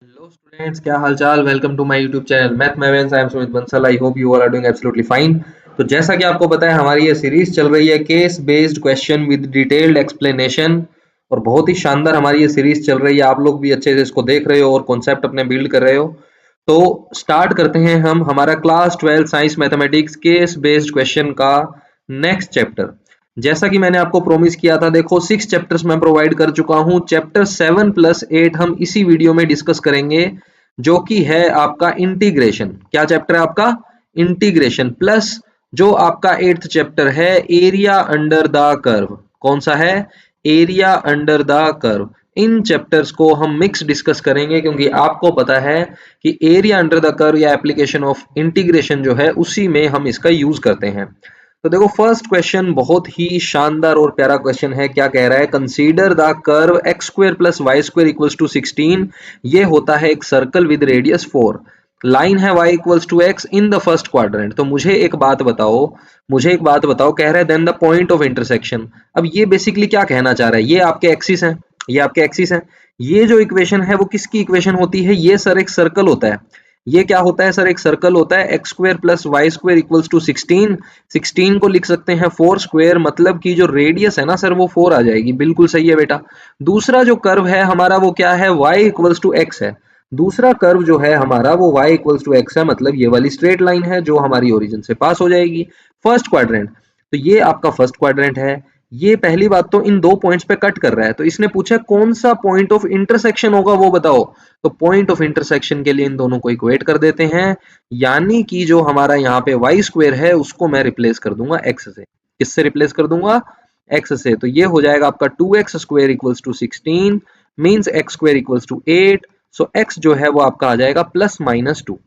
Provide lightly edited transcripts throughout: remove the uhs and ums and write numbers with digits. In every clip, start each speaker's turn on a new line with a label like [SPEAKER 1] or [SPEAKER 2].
[SPEAKER 1] Hello students, क्या हालचाल। Welcome to my YouTube channel Math Mavens. I am Sumit Bansal. I hope you all are doing absolutely fine. तो जैसा कि आपको पता है, हमारी ये सीरीज चल रही है case based question with detailed explanation, और बहुत ही शानदार हमारी ये सीरीज चल रही है। आप लोग भी अच्छे से इसको देख रहे हो और कॉन्सेप्ट अपने बिल्ड कर रहे हो। तो स्टार्ट करते हैं हम हमारा class 12 science mathematics case based question का नेक्स्ट चैप्टर। जैसा कि मैंने आपको प्रॉमिस किया था, देखो 6 चैप्टर्स मैं प्रोवाइड कर चुका हूं। चैप्टर 7+8 हम इसी वीडियो में डिस्कस करेंगे, जो कि है आपका इंटीग्रेशन। क्या चैप्टर है आपका? इंटीग्रेशन। प्लस जो आपका 8th चैप्टर है एरिया अंडर द कर्व। कौन सा है? Area under the curve. In chapters को हम मिक्स डिस्कस करेंगे, क्योंकि आपको पता है कि एरिया अंडर द कर्व या एप्लीकेशन ऑफ इंटीग्रेशन जो है उसी में हम इसका यूज करते हैं। तो देखो, फर्स्ट क्वेश्चन बहुत ही शानदार और प्यारा क्वेश्चन है। क्या कह रहा है? Consider the curve x square plus y square equals to 16। ये होता है एक सर्कल विद रेडियस 4। लाइन है y equals to x in the first quadrant. तो मुझे एक बात बताओ, कह रहा है then the point of intersection. अब ये बेसिकली क्या कहना चाह रहा है? ये आपके एक्सिस है, ये आपके एक्सिस है। ये जो इक्वेशन है वो किसकी इक्वेशन होती है? ये सर एक सर्कल होता है। ये क्या होता है सर? एक सर्कल होता है। X square plus y square equals to 16। 16 को लिख सकते हैं 4 स्क्वायर, मतलब कि जो रेडियस है ना सर वो 4 आ जाएगी। बिल्कुल सही है बेटा। दूसरा जो कर्व है हमारा वो क्या है? y इक्वल्स टू एक्स है। दूसरा कर्व जो है हमारा वो y इक्वल्स टू एक्स है, मतलब ये वाली स्ट्रेट लाइन है जो हमारी ओरिजिन से पास हो जाएगी। फर्स्ट क्वाड्रेंट, तो ये आपका फर्स्ट क्वाड्रेंट है। ये पहली बात तो इन दो पॉइंट्स पे कट कर रहा है, तो इसने पूछा कौन सा पॉइंट ऑफ इंटरसेक्शन होगा वो बताओ। तो पॉइंट ऑफ इंटरसेक्शन के लिए इन दोनों को इक्वेट कर देते हैं, यानी कि जो हमारा यहाँ पे वाई स्क्वेयर है उसको मैं रिप्लेस कर दूंगा एक्स से। किससे रिप्लेस कर दूंगा? एक्स से। तो ये हो जाएगा आपका 2x square equals to 16 means x square equals to 8। So x जो है वो आपका आ जाएगा +-2।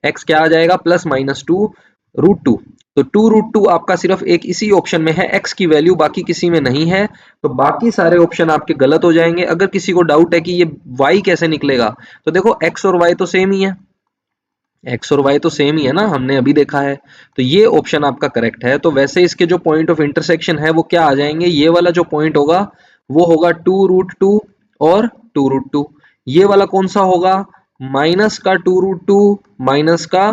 [SPEAKER 1] एक्स क्या आ जाएगा? +-2 √2। तो 2 √2 आपका सिर्फ एक इसी ऑप्शन में है एक्स की वैल्यू, बाकी किसी में नहीं है। तो बाकी सारे ऑप्शन आपके गलत हो जाएंगे। अगर किसी को डाउट है कि ये y कैसे निकलेगा, तो देखो x और y तो सेम ही है। एक्स और वाई तो सेम ही है ना, हमने अभी देखा है। तो ये ऑप्शन आपका करेक्ट है। तो वैसे इसके जो पॉइंट ऑफ इंटरसेक्शन है वो क्या आ जाएंगे? ये वाला जो पॉइंट होगा वो होगा 2 √2 और 2 √2। ये वाला कौन सा होगा? माइनस का 2 √2 माइनस का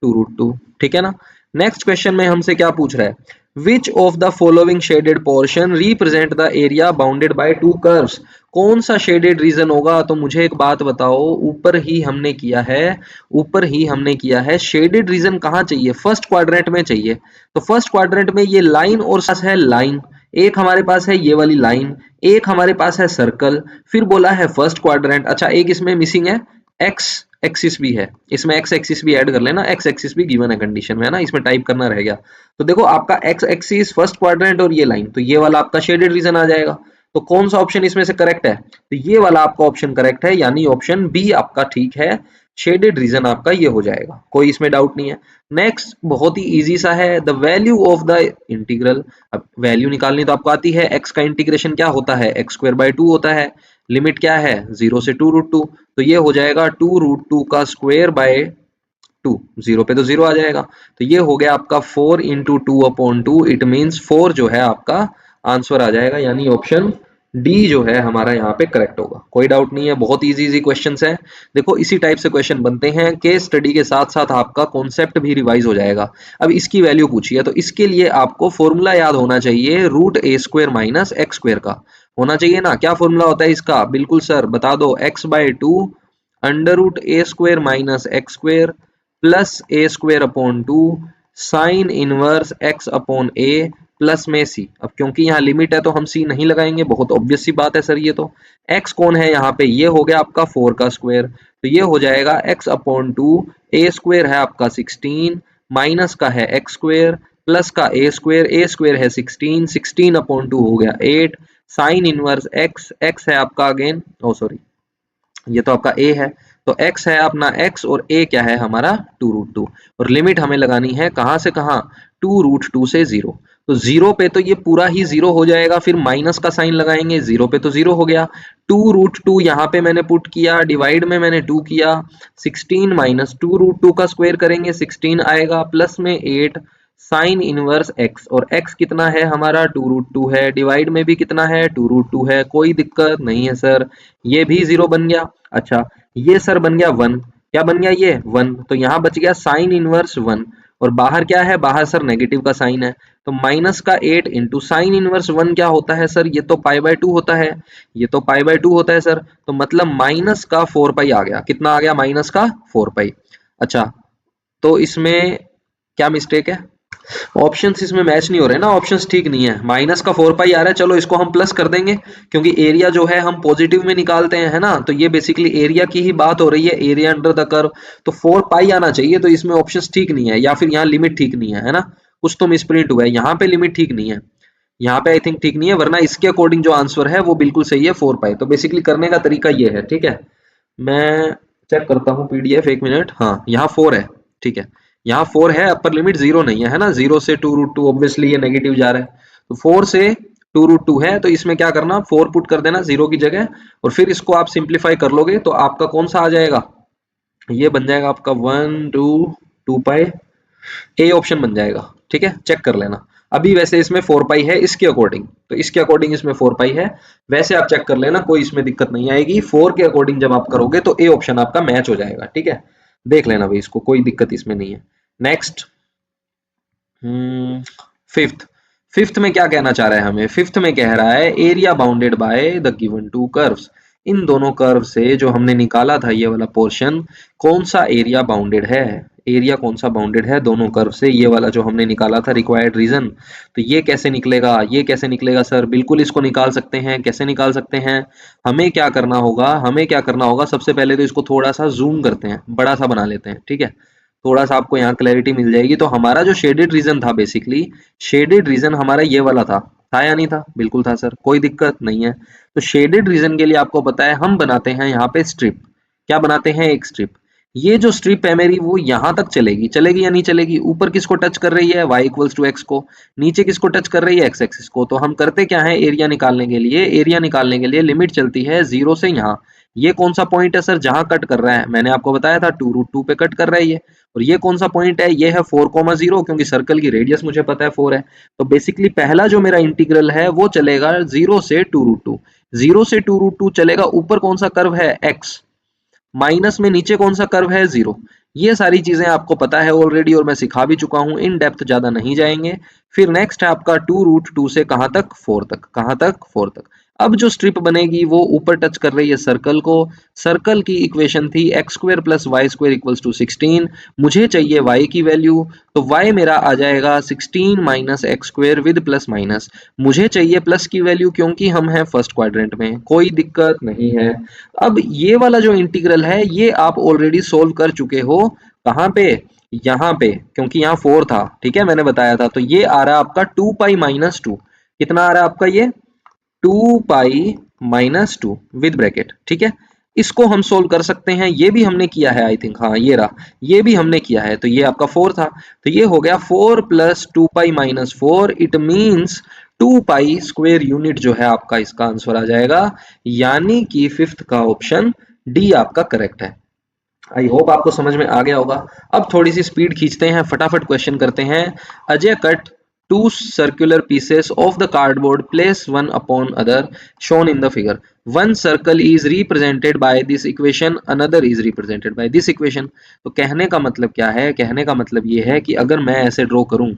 [SPEAKER 1] 2 √2। ठीक है ना। नेक्स्ट क्वेश्चन में हमसे क्या पूछ रहा है? Which of the following shaded portion represent the area bounded by two curves. कौन सा शेडेड रीजन होगा? तो मुझे एक बात बताओ, ऊपर ही हमने किया है शेडेड रीजन कहाँ चाहिए? फर्स्ट क्वाड्रेंट में चाहिए। तो फर्स्ट क्वाड्रेंट में ये लाइन और साथ है लाइन, एक हमारे पास है ये वाली लाइन, एक हमारे पास है सर्कल, फिर बोला है फर्स्ट क्वाड्रेंट। अच्छा, एक इसमें मिसिंग है, एक्स एक्सिस भी है। इसमें एक्स एक्सिस भी ऐड कर लेना, एक्स एक्सिस भी गिवन है कंडीशन में, है ना, इसमें टाइप करना रह गया। तो देखो आपका एक्स एक्सिस, फर्स्ट क्वाड्रेंट और ये लाइन, तो ये वाला आपका शेडेड रीजन आ जाएगा। तो कौन सा ऑप्शन इसमें से करेक्ट है? तो ये वाला आपका ऑप्शन करेक्ट है, यानी ऑप्शन बी आपका ठीक है। शेडेड रीजन आपका ये हो जाएगा, कोई इसमें डाउट नहीं है। नेक्स्ट बहुत ही इजी सा है, the value of the integral. अब वैल्यू निकालनी तो आपको आती है। एक्स का इंटीग्रेशन क्या होता है? एक्स स्क्वायर बाय 2 होता है। लिमिट क्या है? 0 से 2 √2। तो ये हो जाएगा 2 √2 का स्क्वायर बाय 2। 0 पे तो 0 आ जाएगा। तो ये हो गया आपका 4 इंटू 2/2। इट मीन्स 4 जो है आपका आंसर आ जाएगा, यानी ऑप्शन डी जो है हमारा यहाँ पे करेक्ट होगा। कोई डाउट नहीं है, बहुत इजी इजी क्वेश्चंस हैं। देखो इसी टाइप से क्वेश्चन बनते हैं, केस स्टडी के साथ साथ आपका कॉन्सेप्ट भी रिवाइज हो जाएगा। अब इसकी वैल्यू पूछी है, तो इसके लिए आपको फॉर्मूला याद होना चाहिए, √a² माइनस एक्स स्क्वायर का होना चाहिए ना। क्या फॉर्मूला होता है इसका? बिल्कुल सर बता दो, x/2 √a² minus x square plus a² / 2 sine inverse x/a plus में c। अब क्योंकि यहाँ लिमिट है तो हम c नहीं लगाएंगे, बहुत ऑब्वियस सी बात है सर। ये तो x कौन है यहाँ पे? ये हो गया आपका 4 का स्क्वायर, तो ये हो जाएगा x/2। a² है आपका 16 माइनस का है x स्क्वायर प्लस का a² है 16, 16/2 हो गया 8 साइन इनवर्स x है आपका अगेन, ओ सॉरी ये तो आपका a है। तो x है अपना x और a क्या है हमारा 2 √2। और लिमिट हमें लगानी है कहां से कहां? 2 √2 से 0। तो 0 पे तो ये पूरा ही 0 हो जाएगा, फिर माइनस का साइन लगाएंगे, 0 पे तो 0 हो गया। 2 √2 यहाँ पे मैंने पुट किया, डिवाइड में मैंने 2 किया, 16 माइनस 2 √2 का स्क्वायर करेंगे 16 आएगा, प्लस में 8 साइन इनवर्स x। और x कितना है हमारा? 2 √2 है। डिवाइड में भी कितना है? 2 √2 है। कोई दिक्कत नहीं है सर, ये भी 0 बन गया। अच्छा, ये सर बन गया 1, क्या बन गया ये 1, तो यहाँ बच गया साइन इनवर्स 1, और बाहर क्या है, बाहर सर नेगेटिव का साइन है, तो माइनस का 8 इंटू साइन इनवर्स 1 क्या होता है सर, ये तो पाई बाय 2 होता है, ये तो पाई बाय 2 होता है सर, तो मतलब माइनस का 4 पाई आ गया, कितना आ गया, माइनस का 4 पाई। अच्छा, तो इसमें क्या मिस्टेक है, ऑप्शंस इसमें मैच नहीं हो रहे ना, ऑप्शंस ठीक नहीं है, माइनस का 4 पाई आ रहा है, चलो इसको हम प्लस कर देंगे, क्योंकि एरिया जो है हम पॉजिटिव में निकालते हैं, है ना, तो ये बेसिकली एरिया की ही बात हो रही है, एरिया अंडर द कर्व, तो 4 पाई आना चाहिए, तो इसमें ऑप्शंस ठीक नहीं है, या फिर यहाँ लिमिट ठीक नहीं है ना, कुछ तो मिसप्रिंट हुआ है, यहाँ पे लिमिट ठीक नहीं है, यहाँ पे आई थिंक ठीक नहीं है, वरना इसके अकॉर्डिंग जो आंसर है वो बिल्कुल सही है 4 पाई। तो बेसिकली करने का तरीका ये है, ठीक है, मैं चेक करता हूँ पीडीएफ, एक मिनट, हाँ यहाँ 4 है, ठीक है, यहाँ 4 है, अपर लिमिट 0 नहीं है ना, 0 से 2√2, ऑब्वियसली ये नेगेटिव जा रहा है, तो 4 से 2√2 है, तो इसमें क्या करना, 4 पुट कर देना 0 की जगह, और फिर इसको आप सिंप्लीफाई कर लोगे तो आपका कौन सा आ जाएगा, ये बन जाएगा आपका 1/2 पाई, ए ऑप्शन बन जाएगा, ठीक है, चेक कर लेना। अभी वैसे इसमें 4 पाई है इसके अकॉर्डिंग, तो इसके अकॉर्डिंग इसमें 4 पाई है, वैसे आप चेक कर लेना, कोई इसमें दिक्कत नहीं आएगी, 4 के अकॉर्डिंग जब आप करोगे तो ए ऑप्शन आपका मैच हो जाएगा, ठीक है, देख लेना भाई इसको, कोई दिक्कत इसमें नहीं है। नेक्स्ट, फिफ्थ, फिफ्थ में क्या कहना चाह रहा है हमें, फिफ्थ में कह रहा है area bounded by the given two curves, इन दोनों कर्व से जो हमने निकाला था ये वाला पोर्शन, कौन सा एरिया बाउंडेड है, एरिया कौन सा बाउंडेड है दोनों कर्व से, ये वाला जो हमने निकाला था रिक्वायर्ड रीजन, तो ये कैसे निकलेगा, ये कैसे निकलेगा सर, बिल्कुल इसको निकाल सकते हैं, कैसे निकाल सकते हैं, हमें क्या करना होगा, हमें क्या करना होगा, सबसे पहले तो इसको थोड़ा सा जूम करते हैं, बड़ा सा बना लेते हैं, ठीक है, थोड़ा सा आपको यहाँ क्लैरिटी मिल जाएगी। तो हमारा जो शेडेड रीजन था, बेसिकली शेडेड रीजन हमारा ये वाला था या नहीं था, बिल्कुल था सर, कोई दिक्कत नहीं है। तो शेडेड रीजन के लिए आपको पता है हम बनाते हैं यहाँ पे स्ट्रिप, क्या बनाते हैं, एक स्ट्रिप, ये जो स्ट्रिप है मेरी वो यहाँ तक चलेगी, चलेगी या नहीं चलेगी, ऊपर किसको टच कर रही है, y इक्वल्स टू एक्स को, नीचे किसको टच कर रही है, x एक्सिस को, तो हम करते क्या है, एरिया निकालने के लिए, एरिया निकालने के लिए लिमिट चलती है 0 से यहाँ, ये कौन सा पॉइंट है सर जहां कट कर रहा है, मैंने आपको बताया था 2√2 पे कट कर रहा है ये, और ये कौन सा पॉइंट है, ये है 4,0, क्योंकि सर्कल की रेडियस मुझे पता है 4 है, तो बेसिकली पहला जो मेरा इंटीग्रल है वो चलेगा 0 से 2√2, 0 से 2√2 चलेगा, ऊपर कौन सा कर्व है, x, माइनस में नीचे कौन सा कर्व है, 0, ये सारी चीजें आपको पता है ऑलरेडी और मैं सिखा भी चुका हूं, इन डेप्थ ज्यादा नहीं जाएंगे। फिर नेक्स्ट है आपका 2√2 से कहां तक, 4 तक, कहां तक, 4 तक। अब जो स्ट्रिप बनेगी वो ऊपर टच कर रही है सर्कल को, सर्कल की इक्वेशन थी x square plus y square equals to 16, मुझे चाहिए y की वैल्यू, तो y मेरा आ जाएगा 16 minus x square with plus minus, मुझे चाहिए प्लस की वैल्यू क्योंकि हम हैं फर्स्ट क्वाड्रेंट में, कोई दिक्कत नहीं है। अब ये वाला जो इंटीग्रल है ये आप ऑलरेडी सोल्व कर चुके हो, कहाँ पे, यहाँ पे, क्योंकि यहाँ 4 था, ठीक है, मैंने बताया था, तो ये आ रहा है आपका 2 पाई माइनस 2, कितना आ रहा है आपका ये 2 पाई माइनस 2 विद ब्रैकेट, ठीक है, इसको हम सोल्व कर सकते हैं, ये भी हमने किया है आई थिंक, हाँ ये रहा, ये भी हमने किया है, तो ये आपका 4 था, तो ये हो गया 4 plus 2 pi minus 4, it means 2 pi square unit जो है आपका इसका आंसर आ जाएगा, यानी कि फिफ्थ का ऑप्शन डी आपका करेक्ट है। आई होप आपको समझ में आ गया होगा। अब थोड़ी सी स्पीड खींचते हैं, फटाफट क्वेश्चन करते हैं। Ajay cut two circular pieces of the cardboard, place one upon other, shown in the figure, one circle is represented by this equation, another is represented by this equation. तो कहने का मतलब क्या है, कहने का मतलब ये है कि अगर मैं ऐसे ड्रॉ करूं,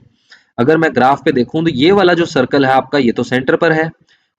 [SPEAKER 1] अगर मैं ग्राफ पे देखूं तो ये वाला जो सर्कल है आपका ये तो सेंटर पर है,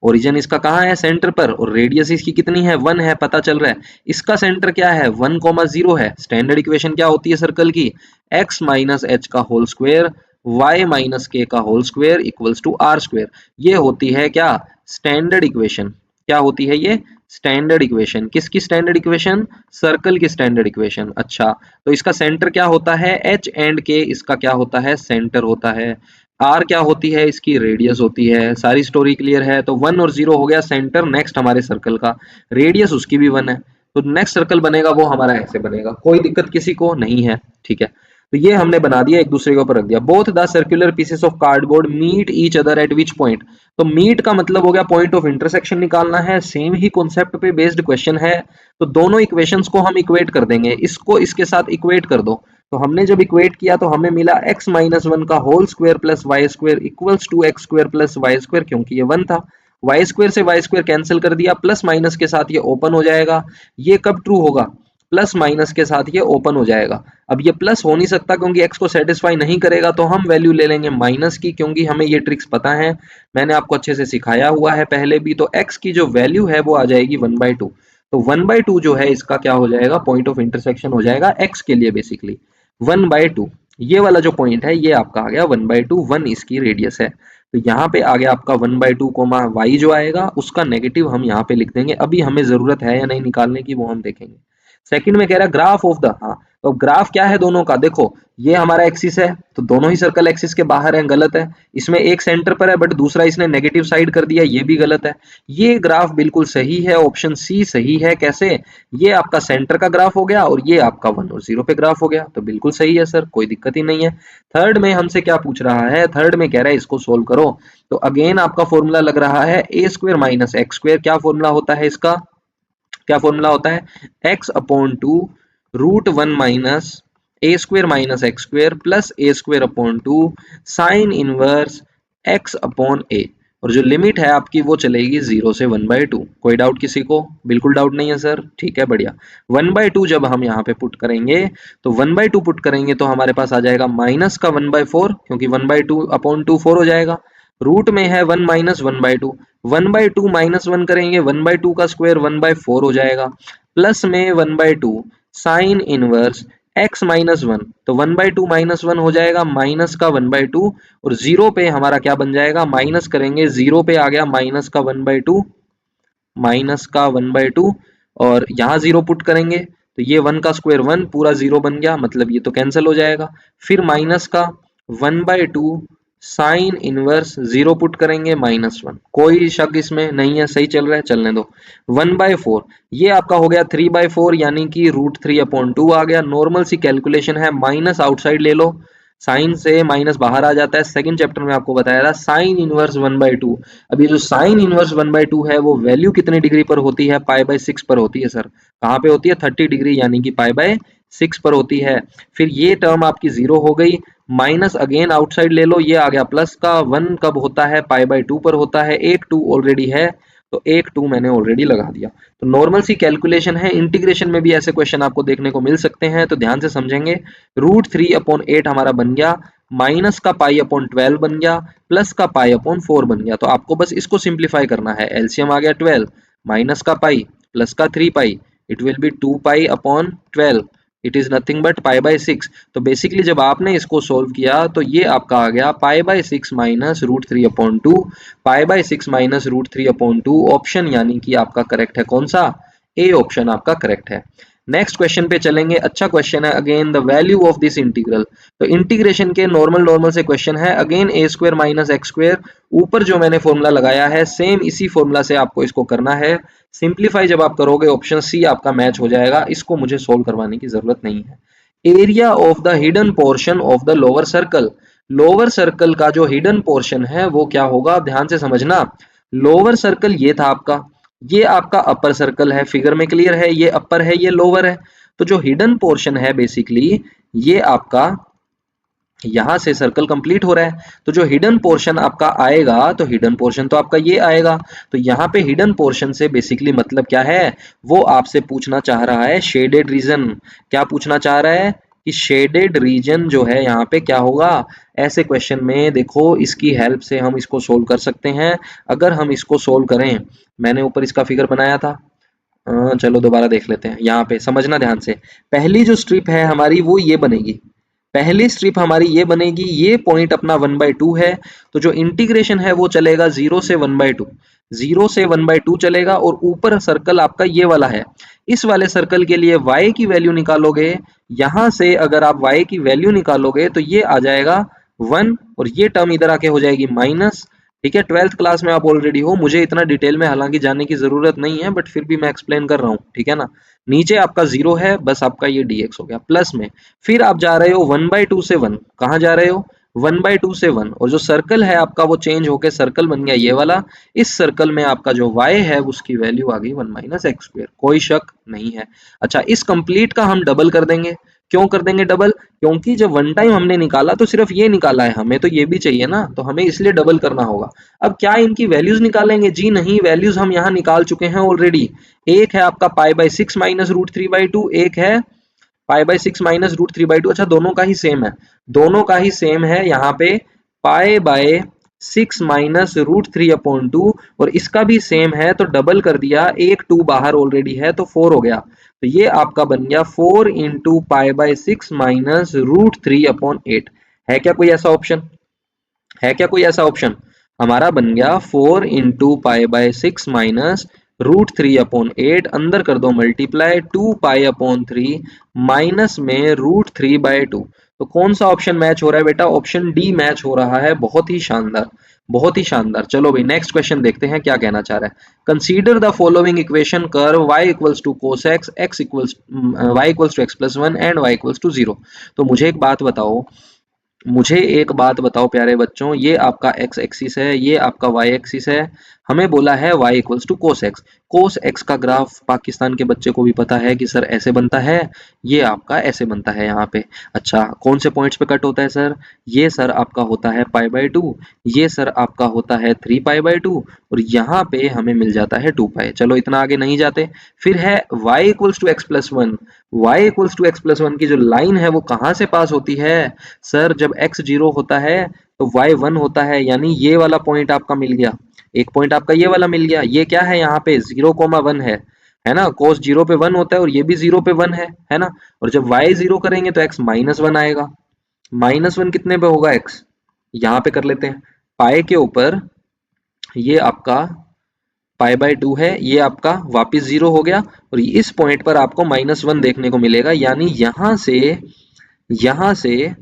[SPEAKER 1] ओरिजिन इसका कहाँ है, सेंटर पर, और रेडियस इसकी कितनी है, 1 है, पता चल रहा है, इसका सेंटर क्या है, 1,0 है। स्टैंडर्ड इक्वेशन क्या होती है सर्कल की, x माइनस एच का whole square y minus k का whole square equals to r square, ये होती है क्या, स्टैंडर्ड इक्वेशन, क्या होती है ये, स्टैंडर्ड इक्वेशन, किसकी स्टैंडर्ड इक्वेशन, सर्कल की स्टैंडर्ड इक्वेशन। अच्छा, तो इसका सेंटर क्या होता है, h एंड k, इसका क्या होता है, सेंटर होता है, आर क्या होती है, इसकी रेडियस होती है, सारी स्टोरी क्लियर है। तो 1 और 0 हो गया सेंटर, नेक्स्ट हमारे सर्कल का रेडियस उसकी भी 1 है, तो नेक्स्ट सर्कल बनेगा वो हमारा ऐसे बनेगा, कोई दिक्कत किसी को नहीं है, ठीक है। तो ये हमने बना दिया, एक दूसरे के ऊपर रख दिया। Both the circular pieces of cardboard meet each other at which point, तो मीट का मतलब हो गया पॉइंट ऑफ इंटरसेक्शन निकालना है, सेम ही कॉन्सेप्ट पे बेस्ड क्वेश्चन है, तो दोनों इक्वेशंस को हम इक्वेट कर देंगे, इसको इसके साथ इक्वेट कर दो, तो हमने जब इक्वेट किया तो हमें मिला x माइनस 1 का whole square plus y square equals to x square plus y square, क्योंकि ये 1 था, वाई स्क्वायर से वाई स्क्वायर कैंसिल कर दिया, प्लस माइनस के साथ ये ओपन हो जाएगा, ये कब ट्रू होगा, प्लस माइनस के साथ ये ओपन हो जाएगा। अब ये प्लस हो नहीं सकता क्योंकि x को सेटिस्फाई नहीं करेगा, तो हम वैल्यू ले लेंगे माइनस की, क्योंकि हमें ये ट्रिक्स पता है, मैंने आपको अच्छे से सिखाया हुआ है पहले भी। तो x की जो वैल्यू है वो आ जाएगी 1/2। तो 1/2 जो है इसका क्या हो जाएगा, पॉइंट ऑफ इंटरसेक्शन हो जाएगा x के लिए बेसिकली 1/2। ये वाला जो पॉइंट है ये आपका आ गया 1/2, 1 इसकी रेडियस है। तो यहाँ पे आ गया आपका 1/2 कोमा y जो आएगा उसका नेगेटिव हम यहाँ पे लिख देंगे। अभी हमें जरूरत है या नहीं निकालने की वो हम देखेंगे। सेकंड में कह रहा है ग्राफ ऑफ द, हाँ तो ग्राफ क्या है दोनों का, देखो ये हमारा एक्सिस है तो दोनों ही सर्कल एक्सिस के बाहर है, गलत है। इसमें एक सेंटर पर है बट दूसरा इसने नेगेटिव साइड कर दिया, ये भी गलत है। ये ग्राफ बिल्कुल सही है, ऑप्शन सी सही है। कैसे, ये आपका सेंटर का ग्राफ हो गया और ये आपका 1 और 0 पे ग्राफ हो गया, तो बिल्कुल सही है सर, कोई दिक्कत ही नहीं है। थर्ड में हमसे क्या पूछ रहा है, थर्ड में कह रहा है इसको सोल्व करो। तो अगेन आपका फॉर्मूला लग रहा है a square minus x square. क्या फॉर्मूला होता है इसका, क्या फॉर्मूला होता है, x/2 √1 minus a square minus x square plus a square upon 2 sine inverse x/a। और जो लिमिट है आपकी वो चलेगी 0 से 1/2। कोई डाउट किसी को, बिल्कुल डाउट नहीं है सर, ठीक है बढ़िया। 1/2 जब हम यहाँ पे पुट करेंगे तो 1/2 पुट करेंगे तो हमारे पास आ जाएगा माइनस का 1/4, क्योंकि 1/2 अपॉन 2 4 हो जाएगा। रूट में है 1 माइनस 1/2, 1/2 माइनस 1 करेंगे 1/2 का स्क्वायर 1/4 हो जाएगा, प्लस में 1/2 साइन इनवर्स x माइनस 1, तो 1/2 माइनस 1 हो जाएगा माइनस का 1/2, और जीरो पे हमारा क्या बन जाएगा, माइनस करेंगे जीरो पे आ गया माइनस का 1/2, माइनस का 1/2, और यहाँ जीरो पुट करेंगे तो ये 1 का स्क्वायर 1 पूरा जीरो बन गया, मतलब ये तो कैंसिल हो जाएगा। फिर माइनस का 1/2 साइन इनवर्स जीरो पुट करेंगे -1। कोई शक इसमें नहीं है, सही चल रहा है, चलने दो। 1/4 ये आपका हो गया 3/4, यानी कि √3/2 आ गया। नॉर्मल सी कैलकुलेशन है, माइनस आउटसाइड ले लो, साइन से माइनस बाहर आ जाता है। सेकंड चैप्टर में आपको बताया था साइन इनवर्स 1/2। अब ये जो साइन इनवर्स 1/2 है वो वैल्यू कितने डिग्री पर होती है, π/6 पर होती है सर। कहाँ पे होती है, 30 डिग्री, यानी कि π/6 पर होती है। फिर ये टर्म आपकी जीरो हो गई, माइनस अगेन आउटसाइड ले लो, ये आ गया प्लस का 1 कब होता है, π/2 पर होता है। एक 2 ऑलरेडी है तो एक 2 मैंने ऑलरेडी लगा दिया। तो नॉर्मल सी कैलकुलेशन है, इंटीग्रेशन में भी ऐसे क्वेश्चन आपको देखने को मिल सकते हैं, तो ध्यान से समझेंगे। √3/8 हमारा बन गया, माइनस का π/12 बन गया, प्लस का π/4 बन गया। तो आपको बस इसको सिंप्लीफाई करना है। एलसीएम आ गया 12, माइनस का पाई प्लस का 3π, it will be 2π/12, it is nothing but π/6। तो बेसिकली जब आपने इसको सोल्व किया तो ये आपका आ गया π/6 माइनस √3/2, π/6 माइनस √3/2 ऑप्शन, यानी कि आपका करेक्ट है कौन सा, ए ऑप्शन आपका करेक्ट है। नेक्स्ट क्वेश्चन पे चलेंगे, अच्छा क्वेश्चन है again, the value of this integral. तो इंटीग्रेशन के नॉर्मल से क्वेश्चन है, अगेन ए स्क्वायर माइनस एक्स स्क्वायर, ऊपर जो मैंने फॉर्मूला लगाया है सेम इसी फॉर्मूला से आपको इसको करना है। सिंप्लीफाई जब आप करोगे ऑप्शन सी आपका मैच हो जाएगा, इसको मुझे सोल्व करवाने की जरूरत नहीं है। Area of the hidden portion of the lower circle, lower circle का जो हिडन पोर्शन है वो क्या होगा, ध्यान से समझना। लोअर सर्कल ये था आपका, ये आपका अपर सर्कल है, फिगर में क्लियर है, ये अपर है ये लोअर है। तो जो हिडन पोर्शन है बेसिकली ये आपका, यहां से सर्कल कंप्लीट हो रहा है, तो जो हिडन पोर्शन आपका आएगा, तो हिडन पोर्शन तो आपका ये आएगा। तो यहाँ पे हिडन पोर्शन से बेसिकली मतलब क्या है, वो आपसे पूछना चाह रहा है शेडेड रीजन। क्या पूछना चाह रहा है कि शेडेड रीजन जो है यहाँ पे क्या होगा। ऐसे क्वेश्चन में देखो इसकी हेल्प से हम इसको सोल्व कर सकते हैं। अगर हम इसको सोल्व करें, मैंने ऊपर इसका फिगर बनाया था, चलो दोबारा देख लेते हैं। यहाँ पे समझना ध्यान से, पहली जो स्ट्रिप है हमारी वो ये बनेगी, पहली स्ट्रिप हमारी ये बनेगी, ये पॉइंट अपना 1/2 है। तो जो इंटीग्रेशन है वो चलेगा 0 से 1/2, 0 से 1/2 चलेगा, और ऊपर सर्कल आपका ये वाला है। इस वाले सर्कल के लिए y की वैल्यू निकालोगे, यहां से अगर आप y की वैल्यू निकालोगे तो ये आ जाएगा 1, और ये टर्म इधर आके हो जाएगी माइनस। ठीक है, 12th क्लास में आप ऑलरेडी हो, मुझे इतना डिटेल में हालांकि जानने की जरूरत नहीं है, बट फिर भी मैं एक्सप्लेन कर रहा हूँ, ठीक है ना। नीचे आपका 0 है, बस आपका ये dx हो गया, प्लस में फिर आप जा रहे हो 1/2 से 1, कहाँ जा रहे हो 1/2 से 1, और जो सर्कल है आपका वो चेंज होके सर्कल बन गया ये वाला। इस सर्कल में आपका जो y है उसकी वैल्यू आ गई 1 माइनस एक्स स्क्वायर, कोई शक नहीं है। अच्छा, इस कंप्लीट का हम डबल कर देंगे, क्यों कर देंगे डबल? क्योंकि जब वन टाइम हमने निकाला तो सिर्फ ये निकाला है, हमें तो ये भी चाहिए ना, तो हमें इसलिए डबल करना होगा। अब क्या इनकी वैल्यूज निकालेंगे? जी नहीं, वैल्यूज हम यहाँ निकाल चुके हैं ऑलरेडी। एक है आपका pi by six minus root three by two, एक है pi by six minus root three by two. अच्छा, दोनों का ही सेम है, दोनों का ही सेम है यहाँ पे pi by six minus root three upon two, और इसका भी सेम है तो डबल कर दिया, एक टू बाहर ऑलरेडी है तो फोर हो गया। तो ये आपका बन गया four into pi by six minus root three upon eight. है क्या कोई ऐसा ऑप्शन? है क्या कोई ऐसा ऑप्शन? हमारा बन गया four into pi by six minus root three upon eight, अंदर कर दो multiply, two pi upon three minus में रूट थ्री बाय टू। तो कौन सा ऑप्शन मैच हो रहा है बेटा? ऑप्शन डी मैच हो रहा है। बहुत ही शानदार, बहुत ही शानदार। चलो भाई नेक्स्ट क्वेश्चन देखते हैं क्या कहना चाह रहा है। Consider the following equation curve y equals to cos x, x equals y equals to x plus one and y equals to zero. तो मुझे एक बात बताओ, मुझे एक बात बताओ प्यारे बच्चों, ये आपका x एक्सिस है, ये आपका y एक्सिस है, हमें बोला है y equals to cos x. Cos x का ग्राफ पाकिस्तान के बच्चे को भी पता है कि सर ऐसे बनता है, ये आपका ऐसे बनता है यहाँ पे। अच्छा, कौन से पॉइंट्स पे कट होता है सर? ये सर आपका होता है पाई बाई टू, ये सर आपका होता है थ्री पाई बाई टू, और यहाँ पे हमें मिल जाता है टू पाई। चलो इतना आगे नहीं जाते। फिर है y equals to x plus one. Y equals to x plus one की जो लाइन है वो कहाँ से पास होती है? सर जब x जीरो होता है तो y वन होता है, यानी ये वाला पॉइंट आपका मिल गया, एक पॉइंट आपका ये वाला मिल गया। ये क्या है यहाँ पे? जीरो कोमा वन है ना? कोस जीरो पे वन होता है और ये भी जीरो पे वन है ना? और जब y जीरो करेंगे तो x माइनस वन आएगा। माइनस वन कितने पे होगा x? यहाँ पे कर लेते हैं, पाए के ऊपर ये आपका पाई बाय टू है, ये आपका वापिस जीरो हो गया, और इस पॉइंट पर आपको माइनस वन देखने को मिलेगा, यानी यहां से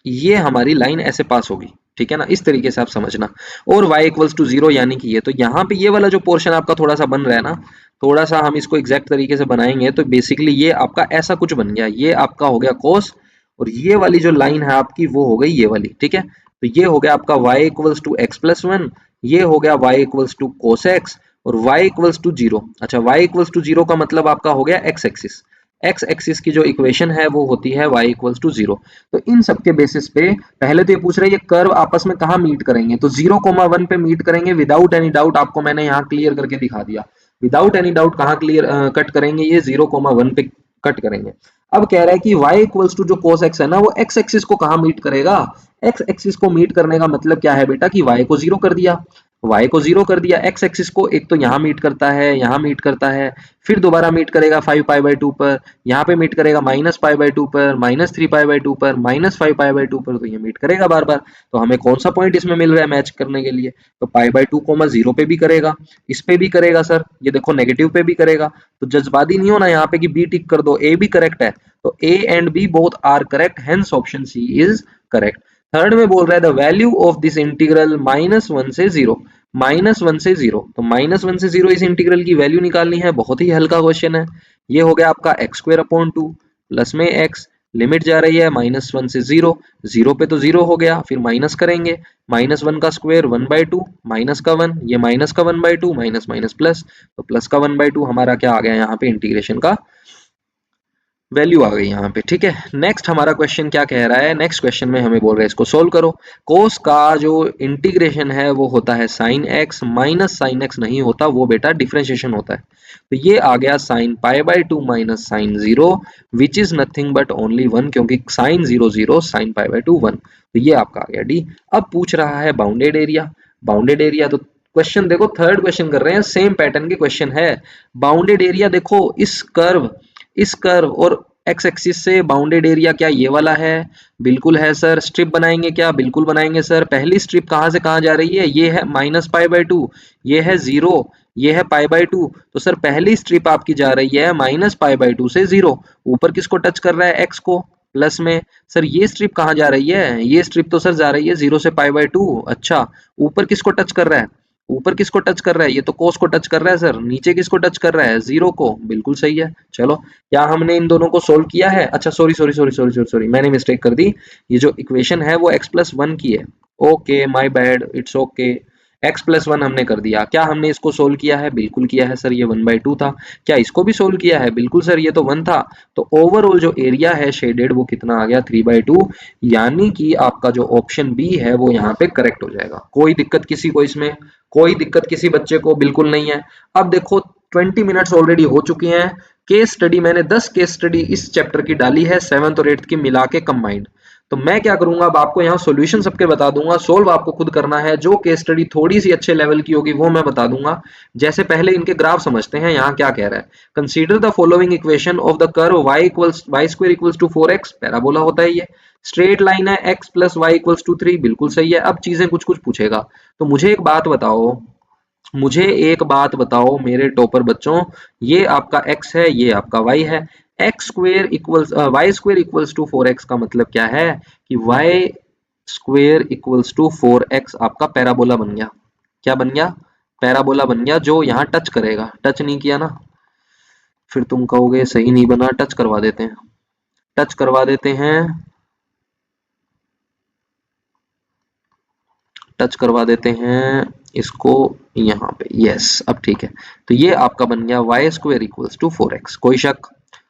[SPEAKER 1] ये हमारी लाइन ऐसे पास होगी। ठीक है ना? इस तरीके से आप समझना। और y इक्वल्स टू जीरो यानी कि ये, तो यहाँ पे ये वाला जो पोर्शन आपका थोड़ा सा बन रहा है ना, थोड़ा सा हम इसको एग्जैक्ट तरीके से बनाएंगे तो बेसिकली ये आपका ऐसा कुछ बन गया, ये आपका हो गया कोस, और ये वाली जो लाइन है आपकी वो हो गई ये वाली। ठीक है, तो ये हो गया आपका y equals to x plus one, ये हो गया y equals to cos x, और y इक्वल्स टू जीरो। अच्छा, y इक्वल्स टू जीरो का मतलब आपका हो गया x एक्सिस। एक्स एक्सिस की जो इक्वेशन है वो होती है y इक्वल्स टू जीरो। तो इन सब के बेसिस पे पहले तो ये पूछ रहे हैं ये कर्व आपस में कहाँ मीट करेंगे, तो जीरो कोमा वन पे मीट करेंगे विदाउट एनी डाउट। आपको मैंने यहाँ क्लियर करके दिखा दिया, विदाउट एनी डाउट कहाँ क्लियर कट करेंगे, ये जीरो कोमा वन पे कट करेंगे। अब कह रहा है कि y इक्वल्स टू जो cos x है ना, वो x एक्सिस को कहाँ मीट करेगा? x एक्सिस को मीट करने का मतलब क्या है बेटा कि y को जीरो कर दिया, y को जीरो कर दिया, x एक्सिस को एक तो यहाँ मीट करता है, यहाँ मीट करता है, फिर दोबारा मीट करेगा फाइव पाई बाई टू पर, यहाँ पे मीट करेगा माइनस पाई बाई टू पर, minus three pi by two पर, minus five pi by two पर, तो ये मीट करेगा बार बार। तो हमें कौन सा पॉइंट इसमें मिल रहा है मैच करने के लिए? तो पाई बाई टू कोमा जीरो पे भी करेगा, इस पे भी करेगा सर, ये देखो नेगेटिव पे भी करेगा। तो जज्बाती नहीं होना यहाँ पे कि बी टिक कर दो, ए भी करेक्ट है, तो A and B both are correct, hence option C is correct. Third में बोल रहा है the value of this integral minus one से जीरो, माइनस वन से जीरो, तो माइनस वन से जीरो इस इंटीग्रल की वैल्यू निकालनी है। बहुत ही हल्का क्वेश्चन है। ये हो गया आपका x square upon two plus में एक्स, लिमिट जा रही है माइनस वन से जीरो, जीरो पे तो जीरो हो गया, फिर माइनस करेंगे, माइनस वन का square one by two, minus का वन, ये माइनस का one by two, minus minus plus, तो प्लस का वन बाई टू हमारा क्या आ गया यहाँ पे? इंटीग्रेशन का वैल्यू आ गई यहाँ पे। ठीक है, नेक्स्ट हमारा क्वेश्चन क्या कह रहा है? नेक्स्ट क्वेश्चन में हमें बोल रहा है इसको सोल्व करो। कोस का जो इंटीग्रेशन है वो होता है sine x, minus sine x नहीं होता, वो बेटा डिफरेंशिएशन होता है। तो ये आ गया sine pi by two minus sine zero, which is nothing but only one, क्योंकि sine zero zero, sine pi by two one, तो ये आपका आ गया डी। अब पूछ रहा है बाउंडेड एरिया। बाउंडेड एरिया तो क्वेश्चन देखो, थर्ड क्वेश्चन कर रहे हैं, सेम पैटर्न के क्वेश्चन है। बाउंडेड एरिया देखो, इस कर्व और एक्स एक्सिस से बाउंडेड एरिया क्या ये वाला है? बिल्कुल है सर। स्ट्रिप बनाएंगे क्या? बिल्कुल बनाएंगे सर। पहली स्ट्रिप कहाँ से कहाँ जा रही है? ये है माइनस पाई बाई टू, ये है जीरो, ये है पाई बाई टू, तो सर पहली स्ट्रिप आपकी जा रही है माइनस पाई बाई टू से जीरो। ऊपर किसको टच कर रहा है? एक्स को, प्लस में। सर ये स्ट्रिप कहाँ जा रही है? ये स्ट्रिप तो सर जा रही है जीरो से पाई बाई टू। अच्छा, ऊपर किसको टच कर रहा है? ऊपर किसको टच कर रहा है? ये तो कोस को टच कर रहा है सर। नीचे किसको टच कर रहा है? जीरो को। बिल्कुल सही है। चलो, क्या हमने इन दोनों को सोल्व किया है? अच्छा sorry sorry sorry sorry sorry sorry, मैंने मिस्टेक कर दी। ये जो इक्वेशन है वो x प्लस वन की है। Okay, my bad, it's okay. x+1 हमने कर दिया। क्या हमने इसको सोल्व किया है? बिल्कुल किया है सर, ये 1/2 था। क्या इसको भी सोल्व किया है? बिल्कुल सर, ये तो 1 था। तो ओवरऑल जो एरिया है शेडेड वो कितना आ गया? 3/2, यानी कि आपका जो ऑप्शन बी है वो यहाँ पे करेक्ट हो जाएगा। कोई दिक्कत किसी को इसमें? कोई दिक्कत किसी बच्चे को? बिल्कुल नहीं है। अब देखो 20 मिनट्स ऑलरेडी हो चुके हैं। केस स्टडी मैंने 10 केस स्टडी इस चैप्टर की डाली है, 7th और 8th की मिला के कंबाइंड। तो मैं क्या करूंगा, अब आपको यहाँ सॉल्यूशन सबके बता दूंगा, सोल्व आपको खुद करना है। जो केस स्टडी थोड़ी सी अच्छे लेवल की होगी वो मैं बता दूंगा। जैसे पहले इनके ग्राफ समझते हैं। यहाँ क्या कह रहा है? Consider the following equation of the curve y² = 4x, parabola होता है ये। स्ट्रेट लाइन है x+y=3, बिल्कुल सही है। अब चीजें कुछ कुछ पूछेगा। तो मुझे एक बात बताओ मेरे टॉपर बच्चों, ये आपका x है, ये आपका y है। y² = 4x का मतलब क्या है कि y² = 4x आपका पैराबोला बन गया। क्या बन गया? पैराबोला बन गया, जो यहाँ टच करेगा। टच नहीं किया ना, फिर तुम कहोगे सही नहीं बना। टच करवा देते हैं, टच करवा देते हैं, टच करवा देते हैं इसको यहाँ पे। यस, अब ठीक है। तो ये आपका बन गया y² = 4x। कोई शक?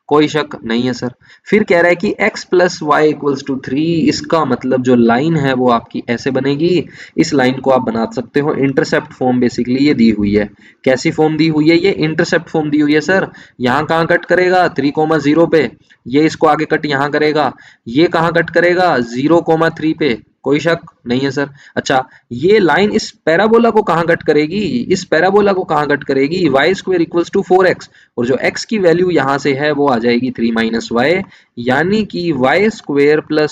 [SPEAKER 1] कोई शक नहीं है सर। फिर कह रहा है कि x+y=3, इसका मतलब जो लाइन है वो आपकी ऐसे बनेगी। इस लाइन को आप बना सकते हो इंटरसेप्ट फॉर्म, बेसिकली ये दी हुई है। कैसी फॉर्म दी हुई है? ये इंटरसेप्ट फॉर्म दी हुई है सर। यहाँ कहाँ कट करेगा? 3,0 पे। ये इसको आगे कट यहाँ करेगा। ये कहाँ कट करेगा? 0,3 पे। कोई शक नहीं है सर। अच्छा, ये लाइन इस पैराबोला को कहाँ कट करेगी? इस पैराबोला को कहाँ कट करेगी? y² = 4x, और जो x की वैल्यू यहाँ से है वो आ जाएगी 3 - y, यानी कि y² +